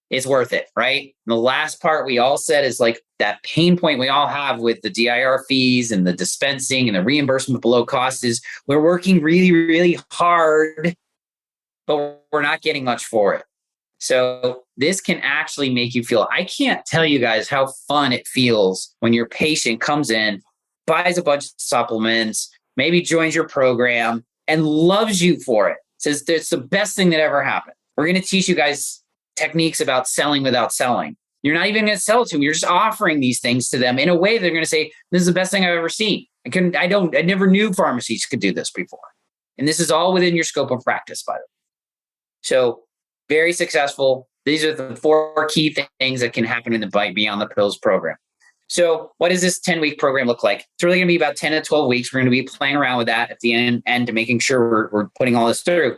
it's worth it, right? And the last part we all said is like that pain point we all have with the DIR fees and the dispensing and the reimbursement below cost is we're working really, really hard, but we're not getting much for it. So this can actually make you feel, I can't tell you guys how fun it feels when your patient comes in, buys a bunch of supplements, maybe joins your program and loves you for it. Says it's the best thing that ever happened. We're going to teach you guys techniques about selling without selling. You're not even going to sell it to them. You're just offering these things to them in a way they're going to say, this is the best thing I've ever seen. I never knew pharmacies could do this before. And this is all within your scope of practice, by the way. So very successful. These are the four key things that can happen in the Bite Beyond the Pills program. So what does this 10-week program look like? It's really going to be about 10 to 12 weeks. We're going to be playing around with that at the end to making sure we're putting all this through.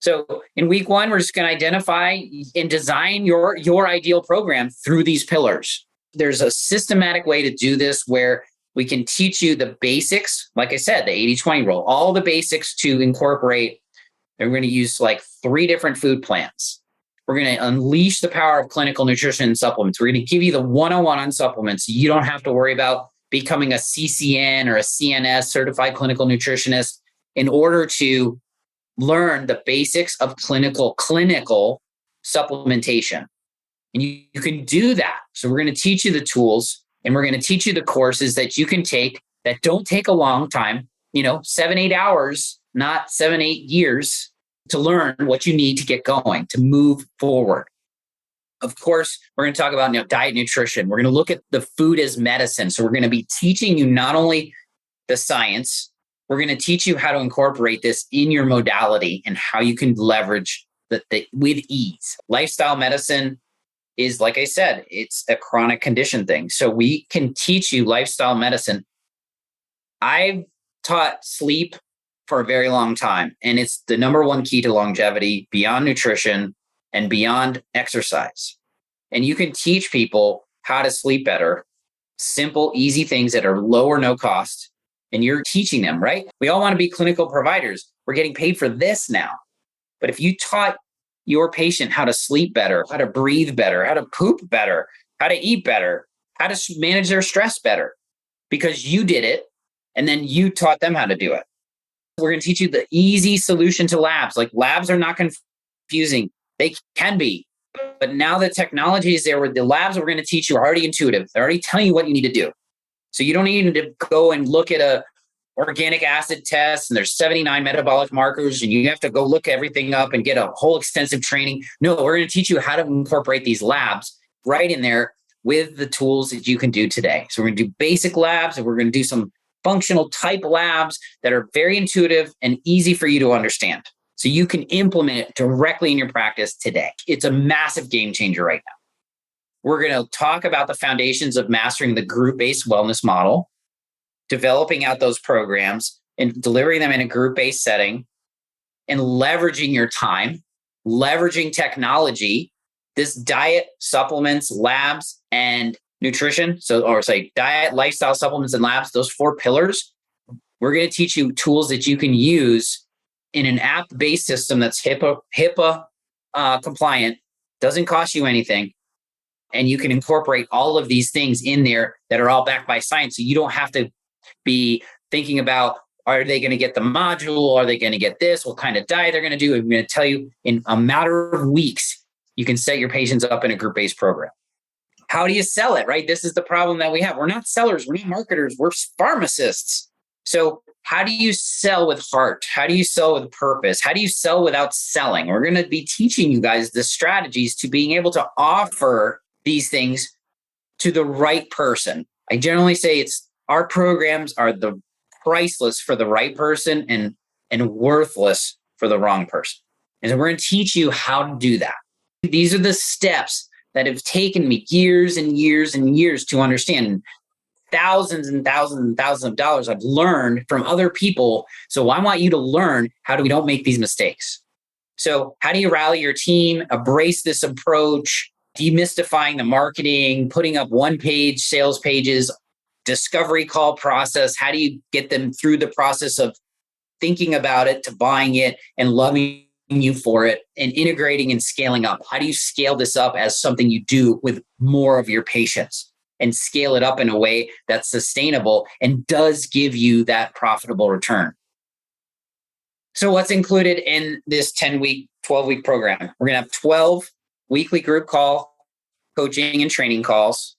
So in week 1, we're just going to identify and design your ideal program through these pillars. There's a systematic way to do this where we can teach you the basics. Like I said, the 80-20 rule, all the basics to incorporate. And we're going to use like 3 different food plans. We're going to unleash the power of clinical nutrition and supplements. We're going to give you the 101 on supplements. So you don't have to worry about becoming a CCN or a CNS, certified clinical nutritionist, in order to learn the basics of clinical supplementation. And you can do that. So we're going to teach you the tools, and we're going to teach you the courses that you can take that don't take a long time, 7-8 hours, not 7-8 years, to learn what you need to get going, to move forward. Of course, we're going to talk about diet nutrition. We're going to look at the food as medicine. So we're going to be teaching you not only the science, we're going to teach you how to incorporate this in your modality and how you can leverage that with ease. Lifestyle medicine is, like I said, it's a chronic condition thing. So we can teach you lifestyle medicine. I've taught sleep for a very long time, and it's the number one key to longevity beyond nutrition and beyond exercise. And you can teach people how to sleep better, simple, easy things that are low or no cost. And you're teaching them, right? We all want to be clinical providers. We're getting paid for this now. But if you taught your patient how to sleep better, how to breathe better, how to poop better, how to eat better, how to manage their stress better, because you did it, and then you taught them how to do it. We're going to teach you the easy solution to labs. Like, labs are not confusing. They can be. But now the technology is there where the labs we're going to teach you are already intuitive. They're already telling you what you need to do. So you don't need to go and look at a organic acid test and there's 79 metabolic markers and you have to go look everything up and get a whole extensive training. No, we're going to teach you how to incorporate these labs right in there with the tools that you can do today. So we're going to do basic labs, and we're going to do some functional type labs that are very intuitive and easy for you to understand. So you can implement it directly in your practice today. It's a massive game changer right now. We're going to talk about the foundations of mastering the group-based wellness model, developing out those programs and delivering them in a group-based setting, and leveraging your time, leveraging technology, this diet, supplements, labs, and nutrition. Diet, lifestyle, supplements, and labs, those 4 pillars. We're going to teach you tools that you can use in an app-based system that's HIPAA compliant, doesn't cost you anything. And you can incorporate all of these things in there that are all backed by science. So you don't have to be thinking about, are they going to get the module? Are they going to get this? What kind of diet they're going to do? I'm going to tell you in a matter of weeks, you can set your patients up in a group-based program. How do you sell it, right? This is the problem that we have. We're not sellers. We're not marketers. We're pharmacists. So how do you sell with heart? How do you sell with purpose? How do you sell without selling? We're going to be teaching you guys the strategies to being able to offer these things to the right person. I generally say our programs are the priceless for the right person and worthless for the wrong person. And so we're going to teach you how to do that. These are the steps that have taken me years and years and years to understand. Thousands and thousands and thousands of dollars I've learned from other people. So I want you to learn how we don't make these mistakes. So how do you rally your team, embrace this approach, demystifying the marketing, putting up one-page sales pages, discovery call process? How do you get them through the process of thinking about it to buying it and loving you for it and integrating and scaling up? How do you scale this up as something you do with more of your patients and scale it up in a way that's sustainable and does give you that profitable return? So what's included in this 10-week, 12-week program? We're going to have 12 weekly group call coaching and training calls.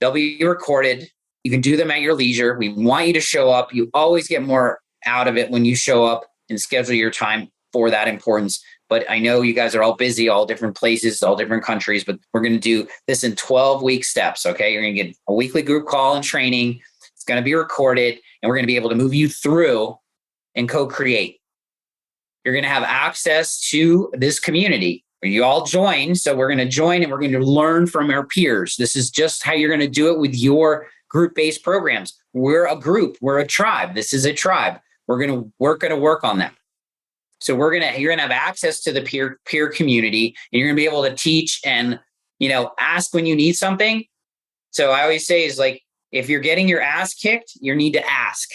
They'll be recorded. You can do them at your leisure. We want you to show up. You always get more out of it when you show up and schedule your time for that importance. But I know you guys are all busy, all different places, all different countries, but we're going to do this in 12-week steps, okay? You're going to get a weekly group call and training. It's going to be recorded, and we're going to be able to move you through and co-create. You're going to have access to this community. You all join. So we're going to join and we're going to learn from our peers. This is just how you're going to do it with your group-based programs. We're a group. We're a tribe. This is a tribe. We're going to work on that. So you're going to have access to the peer community, and you're going to be able to teach and, ask when you need something. So I always say is like, if you're getting your ass kicked, you need to ask.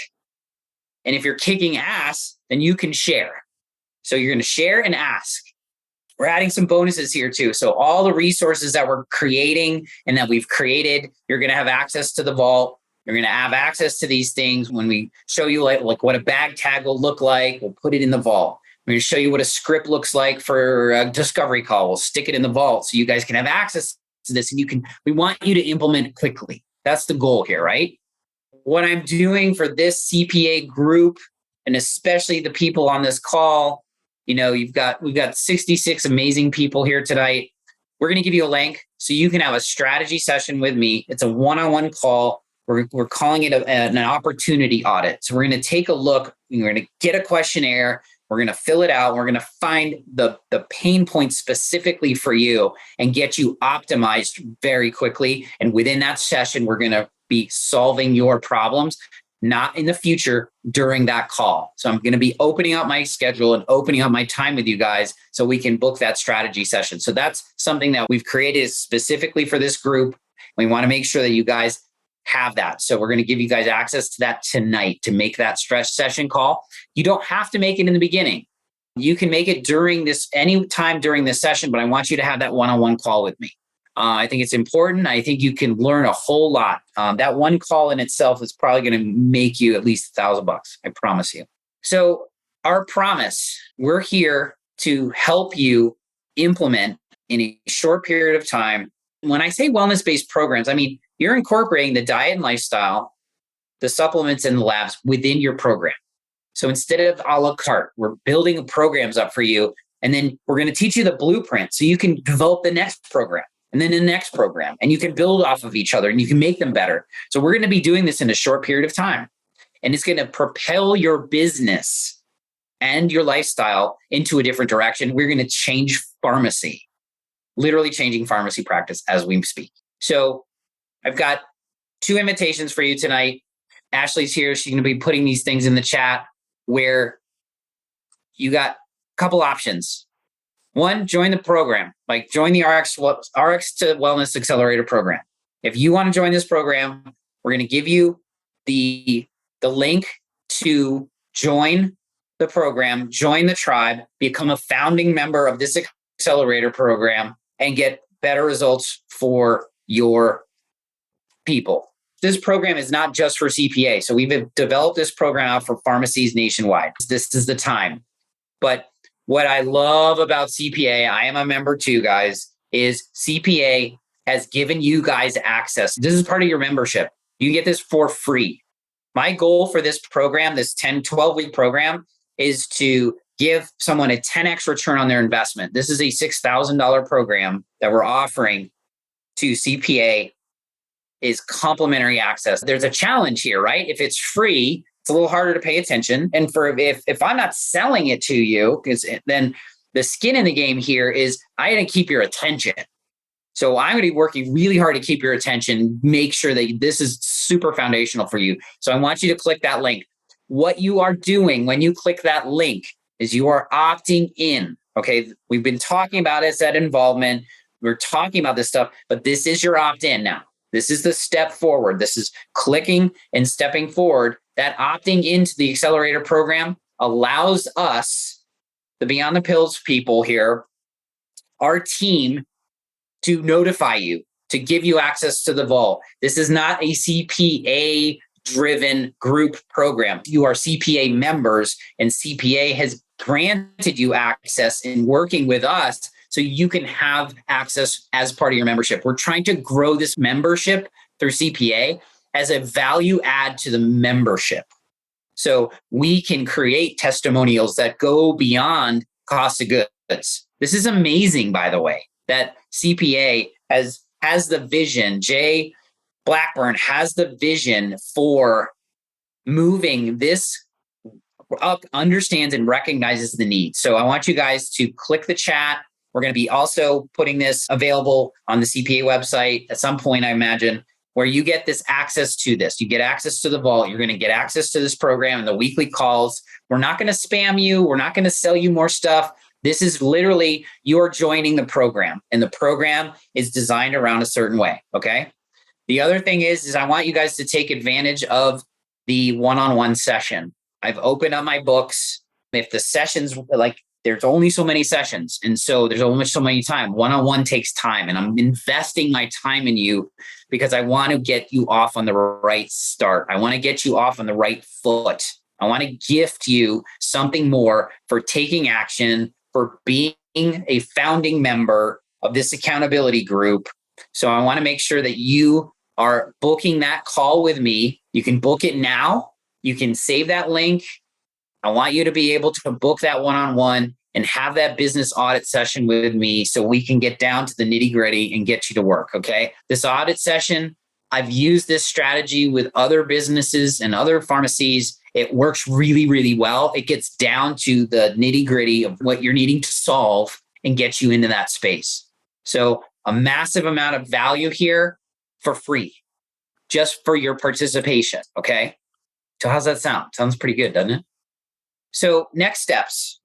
And if you're kicking ass, then you can share. So you're going to share and ask. We're adding some bonuses here too. So all the resources that we're creating and that we've created, you're going to have access to the vault. You're going to have access to these things when we show you like what a bag tag will look like. We'll put it in the vault. We're going to show you what a script looks like for a discovery call. We'll stick it in the vault so you guys can have access to this, and we want you to implement quickly. That's the goal here, right? What I'm doing for this CPA group, and especially the people on this call, we've got 66 amazing people here tonight. We're going to give you a link so you can have a strategy session with me. It's a one-on-one call. We're calling it an opportunity audit. So we're going to take a look. We're going to get a questionnaire. We're going to fill it out. We're going to find the pain points specifically for you and get you optimized very quickly. And within that session, we're going to be solving your problems, not in the future, during that call. So I'm going to be opening up my schedule and opening up my time with you guys so we can book that strategy session. So that's something that we've created specifically for this group. We want to make sure that you guys have that. So we're going to give you guys access to that tonight to make that stress session call. You don't have to make it in the beginning. You can make it during this, any time during this session, but I want you to have that one-on-one call with me. I think it's important. I think you can learn a whole lot. That one call in itself is probably going to make you at least $1,000. I promise you. So our promise, we're here to help you implement in a short period of time. When I say wellness-based programs, I mean, you're incorporating the diet and lifestyle, the supplements and the labs within your program. So instead of a la carte, we're building programs up for you. And then we're going to teach you the blueprint so you can develop the next program. And then the next program, and you can build off of each other and you can make them better. So we're going to be doing this in a short period of time, and it's going to propel your business and your lifestyle into a different direction. We're going to change pharmacy, literally changing pharmacy practice as we speak. So I've got 2 invitations for you tonight. Ashley's here. She's going to be putting these things in the chat where you got a couple options. One, join the program, like join the RX to Wellness Accelerator program. If you want to join this program, we're going to give you the link to join the program, join the tribe, become a founding member of this accelerator program, and get better results for your people. This program is not just for CPA. So we've developed this program out for pharmacies nationwide. This is the time. But what I love about CPA, I am a member too, guys, is CPA has given you guys access. This is part of your membership. You get this for free. My goal for this program, this 12-week program, is to give someone a 10x return on their investment. This is a $6,000 program that we're offering to CPA, is complimentary access. There's a challenge here, right? If it's free, it's a little harder to pay attention. And if I'm not selling it to you, because then the skin in the game here is I got to keep your attention. So I'm going to be working really hard to keep your attention, make sure that this is super foundational for you. So I want you to click that link. What you are doing when you click that link is you are opting in. Okay. We've been talking about it, that involvement. We're talking about this stuff, but this is your opt-in now. This is the step forward. This is clicking and stepping forward. That opting into the accelerator program allows us, the Beyond the Pills people here, our team, to notify you, to give you access to the vault. This is not a CPA-driven group program. You are CPA members, and CPA has granted you access in working with us so you can have access as part of your membership. We're trying to grow this membership through CPA as a value add to the membership. So we can create testimonials that go beyond cost of goods. This is amazing, by the way, that CPA has the vision. Jay Blackburn has the vision for moving this up, understands and recognizes the need. So I want you guys to click the chat. We're going to be also putting this available on the CPA website at some point, I imagine, where you get this access to this. You get access to the vault. You're going to get access to this program and the weekly calls. We're not going to spam you. We're not going to sell you more stuff. This is literally you're joining the program, and the program is designed around a certain way. Okay. The other thing is I want you guys to take advantage of the one-on-one session. I've opened up my books. If the sessions, like, there's only so many sessions, and so there's only so many time. One-on-one takes time, and I'm investing my time in you because I want to get you off on the right start. I want to get you off on the right foot. I want to gift you something more for taking action, for being a founding member of this accountability group. So I want to make sure that you are booking that call with me. You can book it now. You can save that link. I want you to be able to book that one-on-one and have that business audit session with me so we can get down to the nitty-gritty and get you to work, okay? This audit session, I've used this strategy with other businesses and other pharmacies. It works really, really well. It gets down to the nitty-gritty of what you're needing to solve and get you into that space. So a massive amount of value here for free, just for your participation, okay? So how's that sound? Sounds pretty good, doesn't it? So next steps,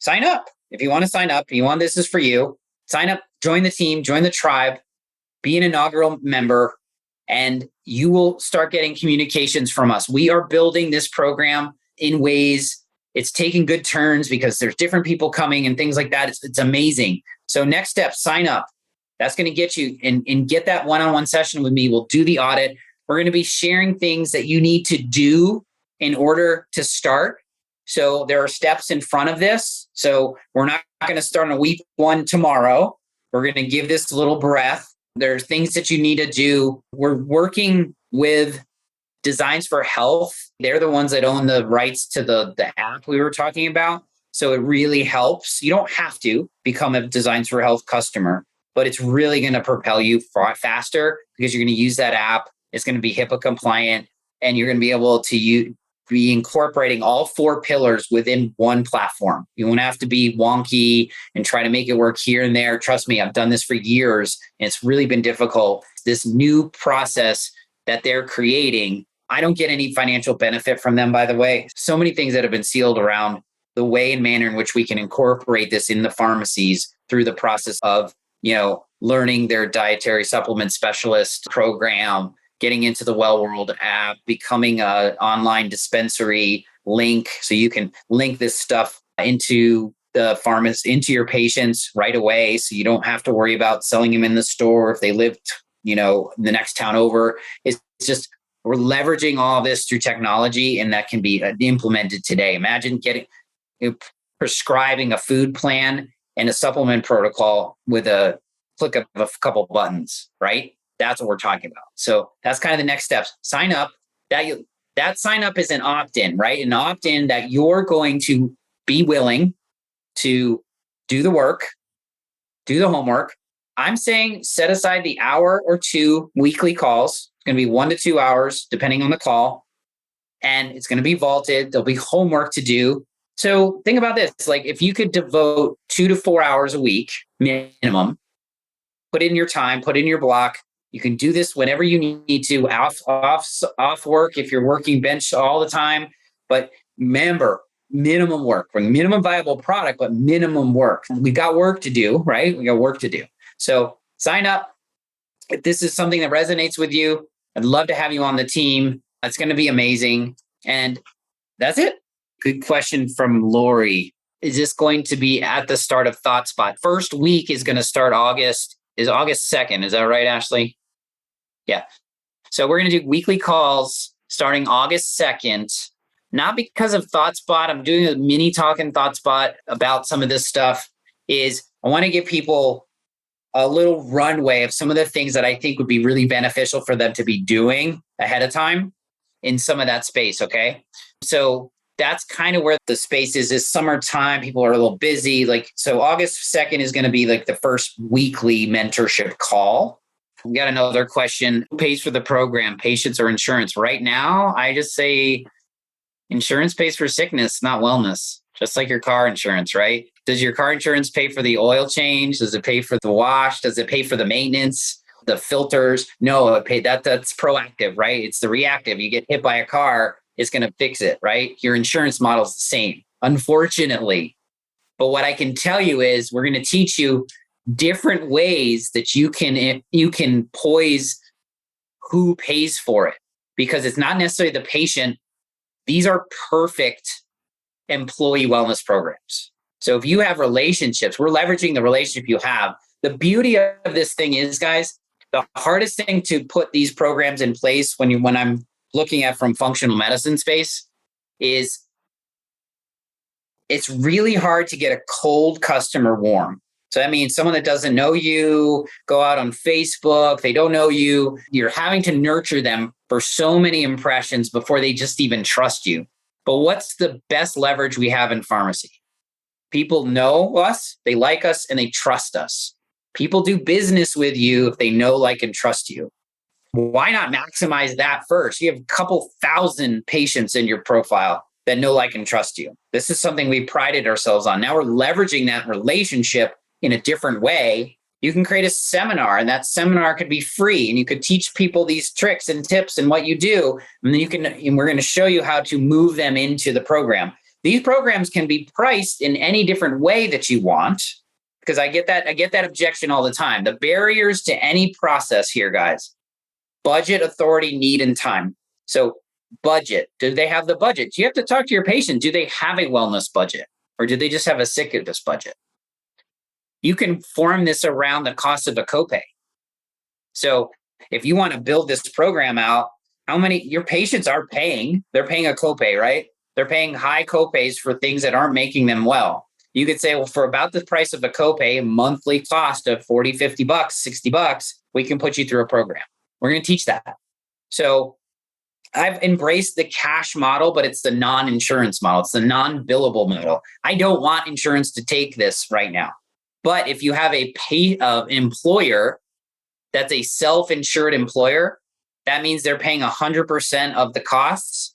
sign up. If you want to sign up, this is for you. Sign up, join the team, join the tribe, be an inaugural member, and you will start getting communications from us. We are building this program in ways, it's taking good turns because there's different people coming and things like that. It's amazing. So next step, sign up. That's going to get you and get that one-on-one session with me. We'll do the audit. We're going to be sharing things that you need to do in order to start. So there are steps in front of this. So we're not going to start on week 1 tomorrow. We're going to give this a little breath. There's things that you need to do. We're working with Designs for Health. They're the ones that own the rights to the app we were talking about. So it really helps. You don't have to become a Designs for Health customer, but it's really going to propel you faster because you're going to use that app. It's going to be HIPAA compliant, and you're going to be able to be incorporating all 4 pillars within one platform. You won't have to be wonky and try to make it work here and there. Trust me, I've done this for years, and it's really been difficult. This new process that they're creating, I don't get any financial benefit from them, by the way. So many things that have been sealed around the way and manner in which we can incorporate this in the pharmacies through the process of, learning their dietary supplement specialist program, getting into the Well World app, becoming an online dispensary link so you can link this stuff into the pharmacist, into your patients right away. So you don't have to worry about selling them in the store if they live, the next town over. It's just, we're leveraging all of this through technology, and that can be implemented today. Imagine prescribing a food plan and a supplement protocol with a click of a couple buttons, right? That's what we're talking about. So that's kind of the next steps. Sign up. That sign up is an opt-in, right? An opt-in that you're going to be willing to do the work, do the homework. I'm saying set aside the hour or 2 weekly calls. It's going to be 1 to 2 hours, depending on the call. And it's going to be vaulted. There'll be homework to do. So think about this. Like, if you could devote 2 to 4 hours a week minimum, put in your time, put in your block. You can do this whenever you need to, off work if you're working bench all the time. But remember, minimum work. We're minimum viable product, but minimum work. We got work to do, right? We got work to do. So sign up. If this is something that resonates with you, I'd love to have you on the team. It's going to be amazing. And that's it. Good question from Lori. Is this going to be at the start of ThoughtSpot? First week is going to start August 2nd. Is that right, Ashley? Yeah. So we're going to do weekly calls starting August 2nd, not because of ThoughtSpot. I'm doing a mini talk in ThoughtSpot about some of this stuff. I want to give people a little runway of some of the things that I think would be really beneficial for them to be doing ahead of time in some of that space. Okay. So that's kind of where the space is summertime. People are a little busy. So August 2nd is going to be like the first weekly mentorship call. We got another question. Who pays for the program, patients or insurance? Right now, I just say insurance pays for sickness, not wellness, just like your car insurance, right? Does your car insurance pay for the oil change? Does it pay for the wash? Does it pay for the maintenance, the filters? No, that's proactive, right? It's the reactive. You get hit by a car, it's going to fix it, right? Your insurance model is the same, unfortunately. But what I can tell you is we're going to teach you different ways that you can poise who pays for it, because it's not necessarily the patient. These are perfect employee wellness programs. So if you have relationships, we're leveraging the relationship you have. The beauty of this thing is, guys, the hardest thing to put these programs in place when I'm looking at from functional medicine space is it's really hard to get a cold customer warm. So that means someone that doesn't know you, go out on Facebook, they don't know you. You're having to nurture them for so many impressions before they just even trust you. But what's the best leverage we have in pharmacy? People know us, they like us, and they trust us. People do business with you if they know, like, and trust you. Why not maximize that first? You have a couple thousand patients in your profile that know, like, and trust you. This is something we prided ourselves on. Now we're leveraging that relationship in a different way. You can create a seminar, and that seminar could be free, and you could teach people these tricks and tips and what you do. And then we're going to show you how to move them into the program. These programs can be priced in any different way that you want, because I get that objection all the time. The barriers to any process here, guys: budget, authority, need, and time. So budget. Do they have the budget? You have to talk to your patient. Do they have a wellness budget, or do they just have a sickness budget? You can form this around the cost of a copay. So if you want to build this program out, how many your patients are paying? They're paying a copay, right? They're paying high copays for things that aren't making them well. You could say, well, for about the price of a copay, monthly cost of 40, 50 bucks, 60 bucks, we can put you through a program. We're going to teach that. So I've embraced the cash model, but it's the non-insurance model. It's the non-billable model. I don't want insurance to take this right now. But if you have a employer that's a self-insured employer, that means they're paying 100% of the costs,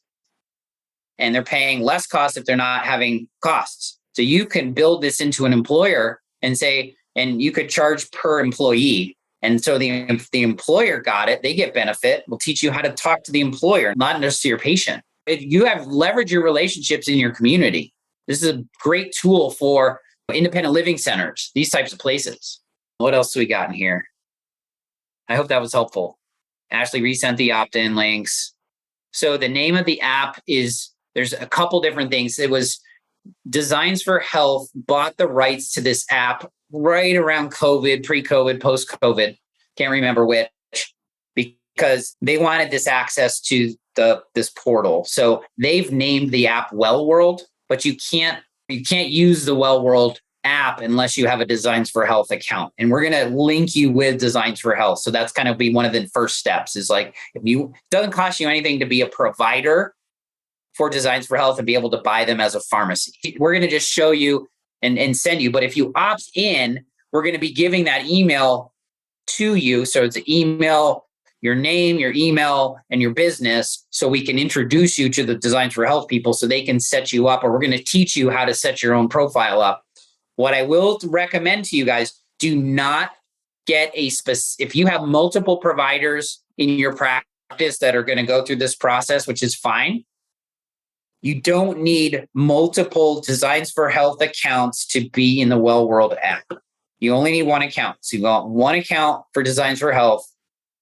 and they're paying less costs if they're not having costs. So you can build this into an employer and say, and you could charge per employee. And so the employer got it, they get benefit. We'll teach you how to talk to the employer, not just to your patient. If you have leveraged your relationships in your community, this is a great tool for independent living centers, these types of places. What else do we got in here? I hope that was helpful. Ashley resent the opt-in links. So the name of the app is, there's a couple different things. It was Designs for Health bought the rights to this app right around COVID, pre-COVID, post-COVID. Can't remember which, because they wanted this access to this portal. So they've named the app Well World, but you can't use the Well World app unless you have a Designs for Health account. And we're going to link you with Designs for Health. So that's kind of be one of the first steps, is like, it doesn't cost you anything to be a provider for Designs for Health and be able to buy them as a pharmacy. We're going to just show you and send you. But if you opt in, we're going to be giving that email to you. So it's email, your name, your email, and your business, so we can introduce you to the Designs for Health people so they can set you up, or we're going to teach you how to set your own profile up. What I will recommend to you guys, do not get if you have multiple providers in your practice that are going to go through this process, which is fine. You don't need multiple Designs for Health accounts to be in the Well World app. You only need one account. So you want one account for Designs for Health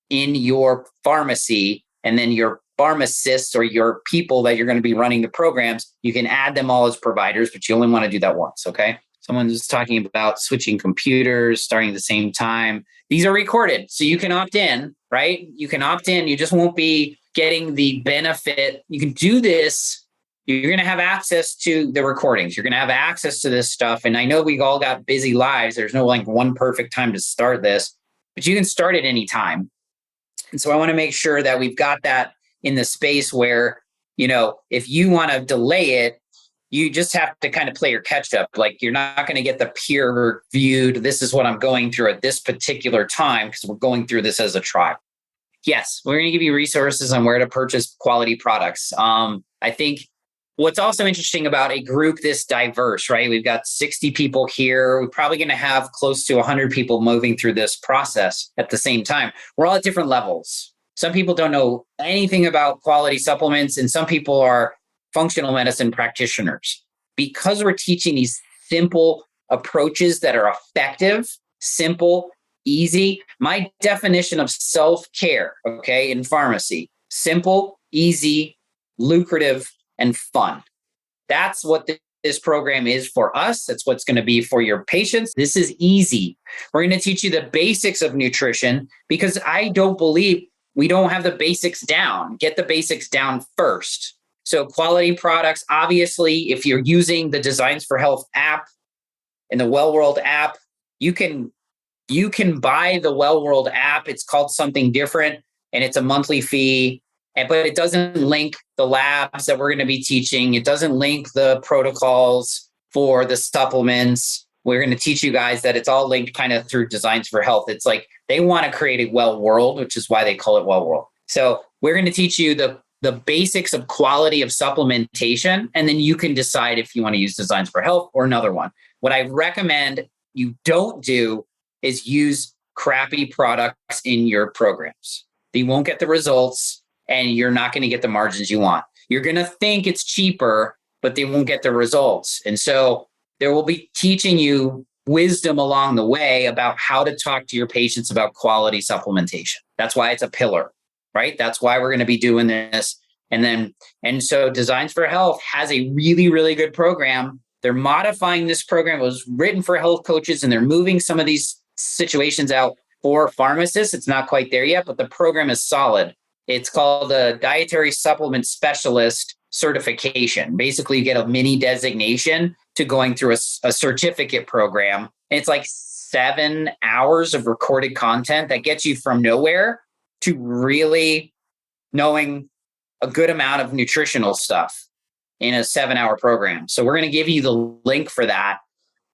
in your pharmacy, and then your pharmacists or your people that you're going to be running the programs, you can add them all as providers, but you only want to do that once, okay? Someone's talking about switching computers, starting at the same time. These are recorded, so you can opt in, right? You can opt in. You just won't be getting the benefit. You can do this. You're going to have access to the recordings. You're going to have access to this stuff. And I know we all got busy lives. There's no like one perfect time to start this, but you can start at any time. And so I want to make sure that we've got that in the space where, if you want to delay it, you just have to kind of play your catch up. Like, you're not going to get the peer reviewed, this is what I'm going through at this particular time, because we're going through this as a trial. Yes, we're going to give you resources on where to purchase quality products. I think What's also interesting about a group this diverse, right? We've got 60 people here. We're probably going to have close to 100 people moving through this process at the same time. We're all at different levels. Some people don't know anything about quality supplements, and some people are functional medicine practitioners. Because we're teaching these simple approaches that are effective, simple, easy. My definition of self-care, okay, in pharmacy: simple, easy, lucrative, and fun. That's what this program is for us. That's what's going to be for your patients. This is easy. We're going to teach you the basics of nutrition, because I don't believe we don't have the basics down. Get the basics down first. So quality products, obviously, if you're using the Designs for Health app and the Well World app, you can buy the Well World app. It's called something different, and it's a monthly fee. But it doesn't link the labs that we're going to be teaching. It doesn't link the protocols for the supplements. We're going to teach you guys that it's all linked kind of through Designs for Health. It's like they want to create a well world, which is why they call it Well World. So we're going to teach you the basics of quality of supplementation, and then you can decide if you want to use Designs for Health or another one. What I recommend you don't do is use crappy products in your programs. You won't get the results, and you're not going to get the margins you want. You're going to think it's cheaper, but they won't get the results. And so there will be teaching you wisdom along the way about how to talk to your patients about quality supplementation. That's why it's a pillar, right? That's why we're going to be doing this. And so Designs for Health has a really, really good program. They're modifying this program. It was written for health coaches, and they're moving some of these situations out for pharmacists. It's not quite there yet, but the program is solid. It's called the Dietary Supplement Specialist Certification. Basically, you get a mini designation to going through a certificate program. And it's like 7 hours of recorded content that gets you from nowhere to really knowing a good amount of nutritional stuff in a 7-hour program. So we're going to give you the link for that.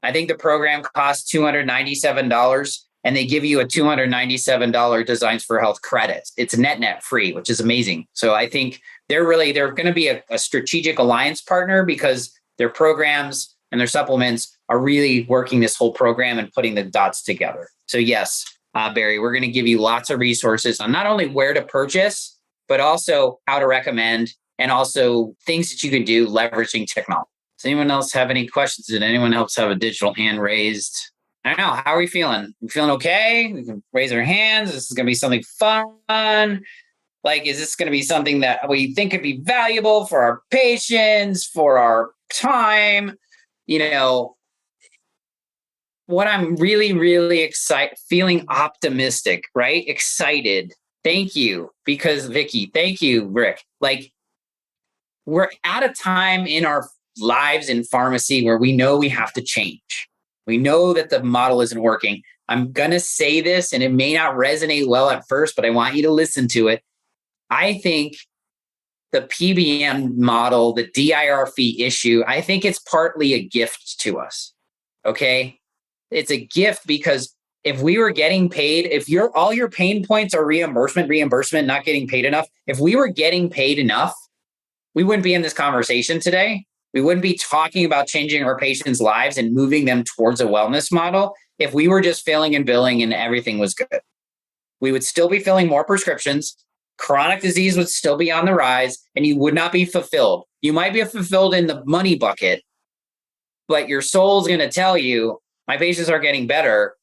I think the program costs $297, and they give you a $297 Designs for Health credit. It's net free, which is amazing. So I think they're going to be a strategic alliance partner, because their programs and their supplements are really working this whole program and putting the dots together. So yes, Barry, we're going to give you lots of resources on not only where to purchase, but also how to recommend, and also things that you can do leveraging technology. Does anyone else have any questions? Did anyone else have a digital hand raised? I don't know. How are we feeling? We feeling okay? We can raise our hands. This is going to be something fun. Like, is this going to be something that we think could be valuable for our patients, for our time? You know, what I'm really, really excited, feeling optimistic, right? Excited. Thank you. Because Vicky, thank you, Rick. Like, we're at a time in our lives in pharmacy where we know we have to change. We know that the model isn't working. I'm going to say this, and it may not resonate well at first, but I want you to listen to it. I think the PBM model, the DIR fee issue, I think it's partly a gift to us. Okay? It's a gift because if we were getting paid, if all your pain points are reimbursement, not getting paid enough, if we were getting paid enough, we wouldn't be in this conversation today. We wouldn't be talking about changing our patients' lives and moving them towards a wellness model if we were just filling and billing and everything was good. We would still be filling more prescriptions. Chronic disease would still be on the rise, and you would not be fulfilled. You might be fulfilled in the money bucket, but your soul's going to tell you, my patients are getting better.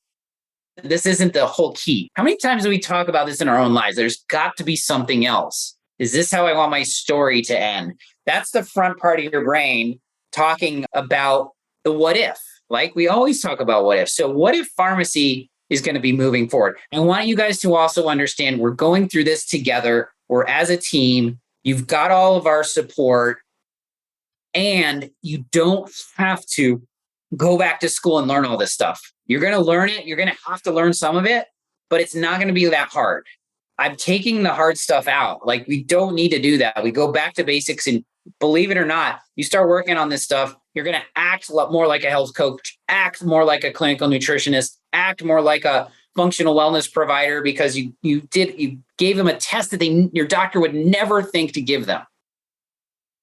This isn't the whole key. How many times do we talk about this in our own lives? There's got to be something else. Is this how I want my story to end? That's the front part of your brain talking about the what if. Like, we always talk about what if. So what if pharmacy is going to be moving forward? I want you guys to also understand we're going through this together. We're as a team. You've got all of our support, and you don't have to go back to school and learn all this stuff. You're going to learn it. You're going to have to learn some of it, but it's not going to be that hard. I'm taking the hard stuff out. Like, we don't need to do that. We go back to basics, and believe it or not, you start working on this stuff, you're going to act a lot more like a health coach, act more like a clinical nutritionist, act more like a functional wellness provider, because you gave them a test that your doctor would never think to give them.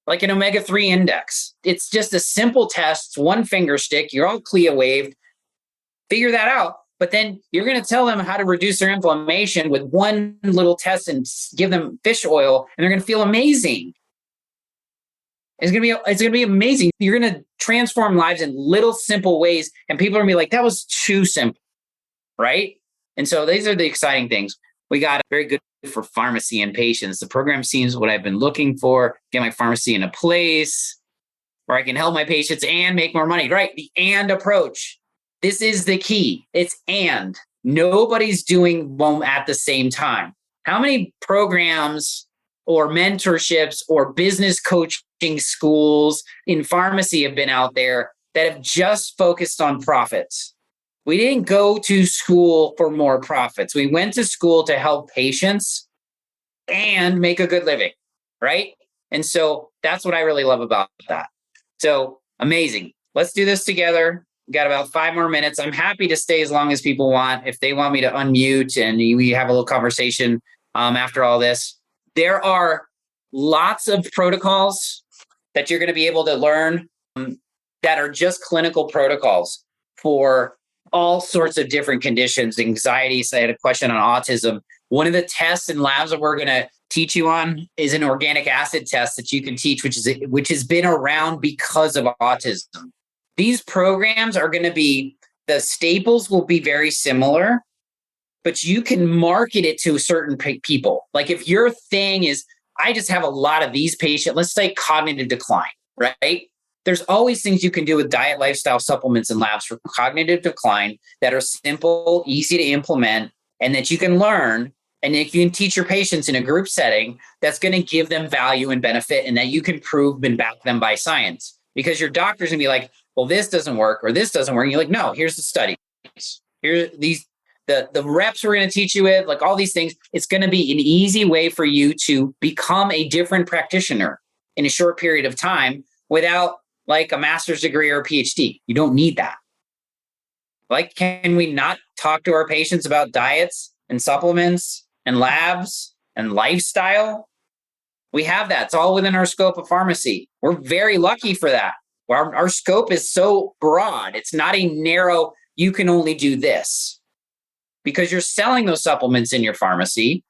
like an omega-3 index. It's just a simple test, one finger stick, you're all CLIA waived, figure that out. But then you're going to tell them how to reduce their inflammation with one little test and give them fish oil, and they're going to feel amazing. It's going to be amazing. You're going to transform lives in little simple ways, and people are going to be like, that was too simple, right? And so these are the exciting things. We got very good for pharmacy and patients. The program seems what I've been looking for, get my pharmacy in a place where I can help my patients and make more money, right? The and approach. This is the key. It's and. Nobody's doing one at the same time. How many programs or mentorships or business coaching schools in pharmacy have been out there that have just focused on profits? We didn't go to school for more profits. We went to school to help patients and make a good living, right? And so that's what I really love about that. So amazing. Let's do this together. We've got about 5 more minutes. I'm happy to stay as long as people want. If they want me to unmute and we have a little conversation after all this, there are lots of protocols that you're going to be able to learn that are just clinical protocols for all sorts of different conditions, anxiety. So I had a question on autism. One of the tests and labs that we're going to teach you on is an organic acid test that you can teach, which has been around because of autism. These programs are going to be, the staples will be very similar, but you can market it to certain people. Like if your thing is, I just have a lot of these patients, let's say cognitive decline, right? There's always things you can do with diet, lifestyle, supplements, and labs for cognitive decline that are simple, easy to implement, and that you can learn. And if you can teach your patients in a group setting, that's going to give them value and benefit, and that you can prove and back them by science. Because your doctor's going to be like, well, this doesn't work or this doesn't work. And you're like, no, here's the studies. Here are these, the reps we're going to teach you with, like all these things. It's going to be an easy way for you to become a different practitioner in a short period of time without like a master's degree or a PhD. You don't need that. Like, can we not talk to our patients about diets and supplements and labs and lifestyle? We have that. It's all within our scope of pharmacy. We're very lucky for that. Our scope is so broad. It's not a narrow, you can only do this. Because you're selling those supplements in your pharmacy.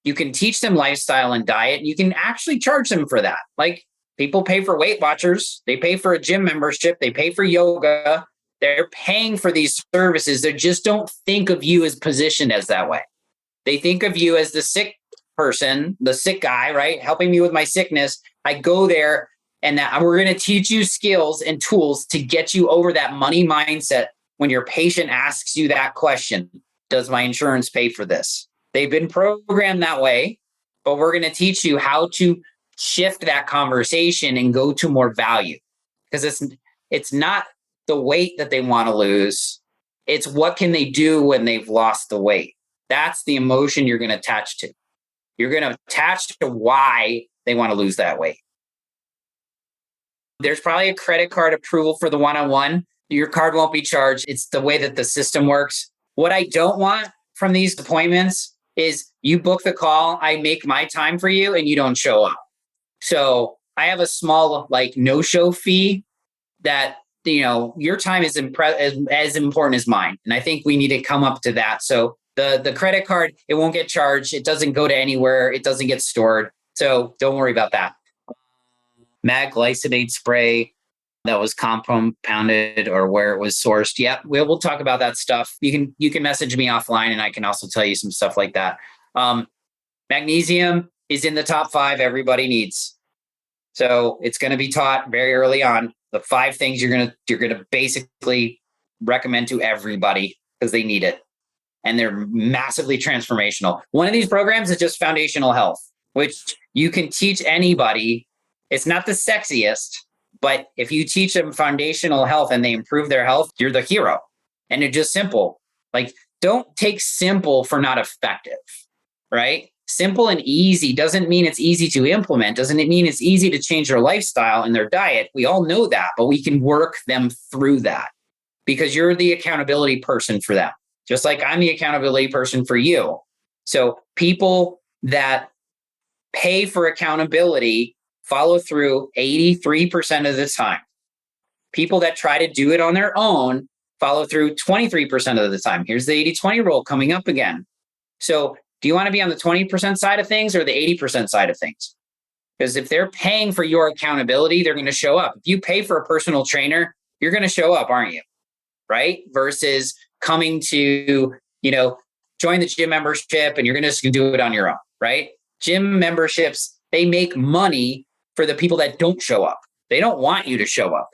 You can teach them lifestyle and diet, and you can actually charge them for that. Like people pay for Weight Watchers. They pay for a gym membership. They pay for yoga. They're paying for these services. They just don't think of you as positioned as that way. They think of you as the sick person, the sick guy, right? Helping me with my sickness. I go there and we're going to teach you skills and tools to get you over that money mindset when your patient asks you that question. Does my insurance pay for this? They've been programmed that way, but we're going to teach you how to shift that conversation and go to more value. Because it's not the weight that they want to lose. It's what can they do when they've lost the weight. That's the emotion you're going to attach to. You're going to attach to why they want to lose that weight. There's probably a credit card approval for the one-on-one. Your card won't be charged. It's the way that the system works. What I don't want from these appointments is you book the call, I make my time for you, and you don't show up. So I have a small like no-show fee that, you know, your time is as important as mine. And I think we need to come up to that. So the credit card, it won't get charged. It doesn't go to anywhere. It doesn't get stored. So don't worry about that. Mag glycinate spray that was compounded or where it was sourced. Yeah, we'll talk about that stuff. You can message me offline and I can also tell you some stuff like that. Magnesium is in the top 5 everybody needs. So it's going to be taught very early on. The 5 things you're going to basically recommend to everybody because they need it. And they're massively transformational. One of these programs is just foundational health, which you can teach anybody. It's not the sexiest, but if you teach them foundational health and they improve their health, you're the hero. And it's just simple. Like, don't take simple for not effective, right? Simple and easy doesn't mean it's easy to implement. Doesn't it mean it's easy to change their lifestyle and their diet? We all know that, but we can work them through that because you're the accountability person for them. Just like I'm the accountability person for you. So people that pay for accountability follow through 83% of the time. People that try to do it on their own follow through 23% of the time. Here's the 80-20 rule coming up again. So do you want to be on the 20% side of things or the 80% side of things? Because if they're paying for your accountability, they're going to show up. If you pay for a personal trainer, you're going to show up, aren't you? Right? Versus coming to, join the gym membership and you're going to do it on your own, right? Gym memberships, they make money for the people that don't show up. They don't want you to show up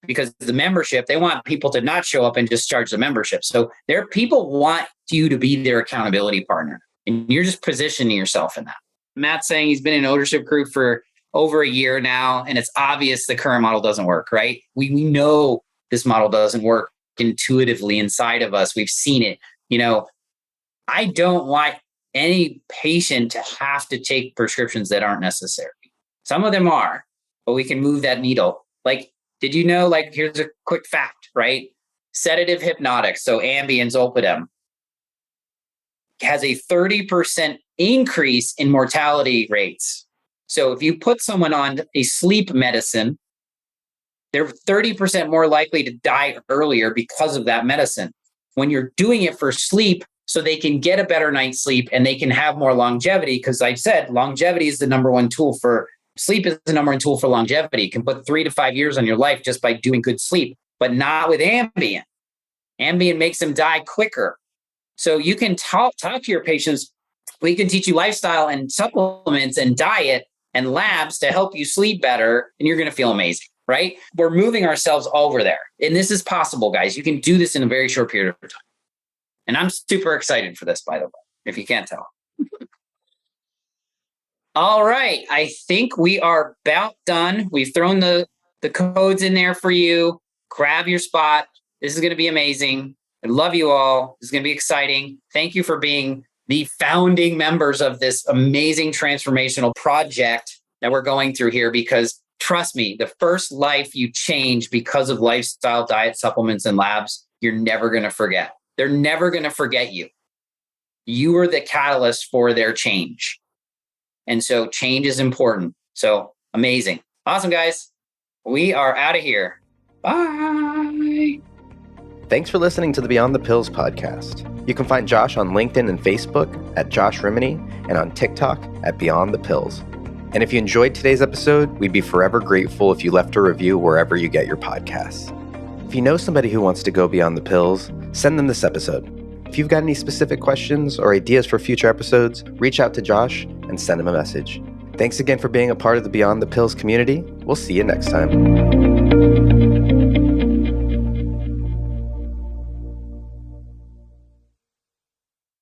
because the membership, they want people to not show up and just charge the membership. So people want you to be their accountability partner. And you're just positioning yourself in that. Matt's saying he's been in an ownership group for over a year now, and it's obvious the current model doesn't work, right? We know this model doesn't work intuitively inside of us. We've seen it. I don't want any patient to have to take prescriptions that aren't necessary. Some of them are, but we can move that needle. Did you know, here's a quick fact, right? Sedative hypnotics, so Ambien, Zolpidem, has a 30% increase in mortality rates. So if you put someone on a sleep medicine, they're 30% more likely to die earlier because of that medicine. When you're doing it for sleep, so they can get a better night's sleep and they can have more longevity, because I said longevity is the number one tool for sleep is the number one tool for longevity. You can put 3 to 5 years on your life just by doing good sleep, but not with Ambien. Ambien makes them die quicker. So you can talk to your patients. We can teach you lifestyle and supplements and diet and labs to help you sleep better, and you're going to feel amazing, right? We're moving ourselves over there. And this is possible, guys. You can do this in a very short period of time. And I'm super excited for this, by the way, if you can't tell. All right. I think we are about done. We've thrown the codes in there for you. Grab your spot. This is going to be amazing. I love you all. This is going to be exciting. Thank you for being the founding members of this amazing transformational project that we're going through here, because trust me, the first life you change because of lifestyle, diet, supplements, and labs, you're never going to forget. They're never going to forget you. You were the catalyst for their change. And so change is important. So amazing. Awesome, guys. We are out of here. Bye. Thanks for listening to the Beyond the Pills podcast. You can find Josh on LinkedIn and Facebook at Josh Rimany and on TikTok at Beyond the Pills. And if you enjoyed today's episode, we'd be forever grateful if you left a review wherever you get your podcasts. If you know somebody who wants to go beyond the pills, send them this episode. If you've got any specific questions or ideas for future episodes, reach out to Josh and send him a message. Thanks again for being a part of the Beyond the Pills community. We'll see you next time.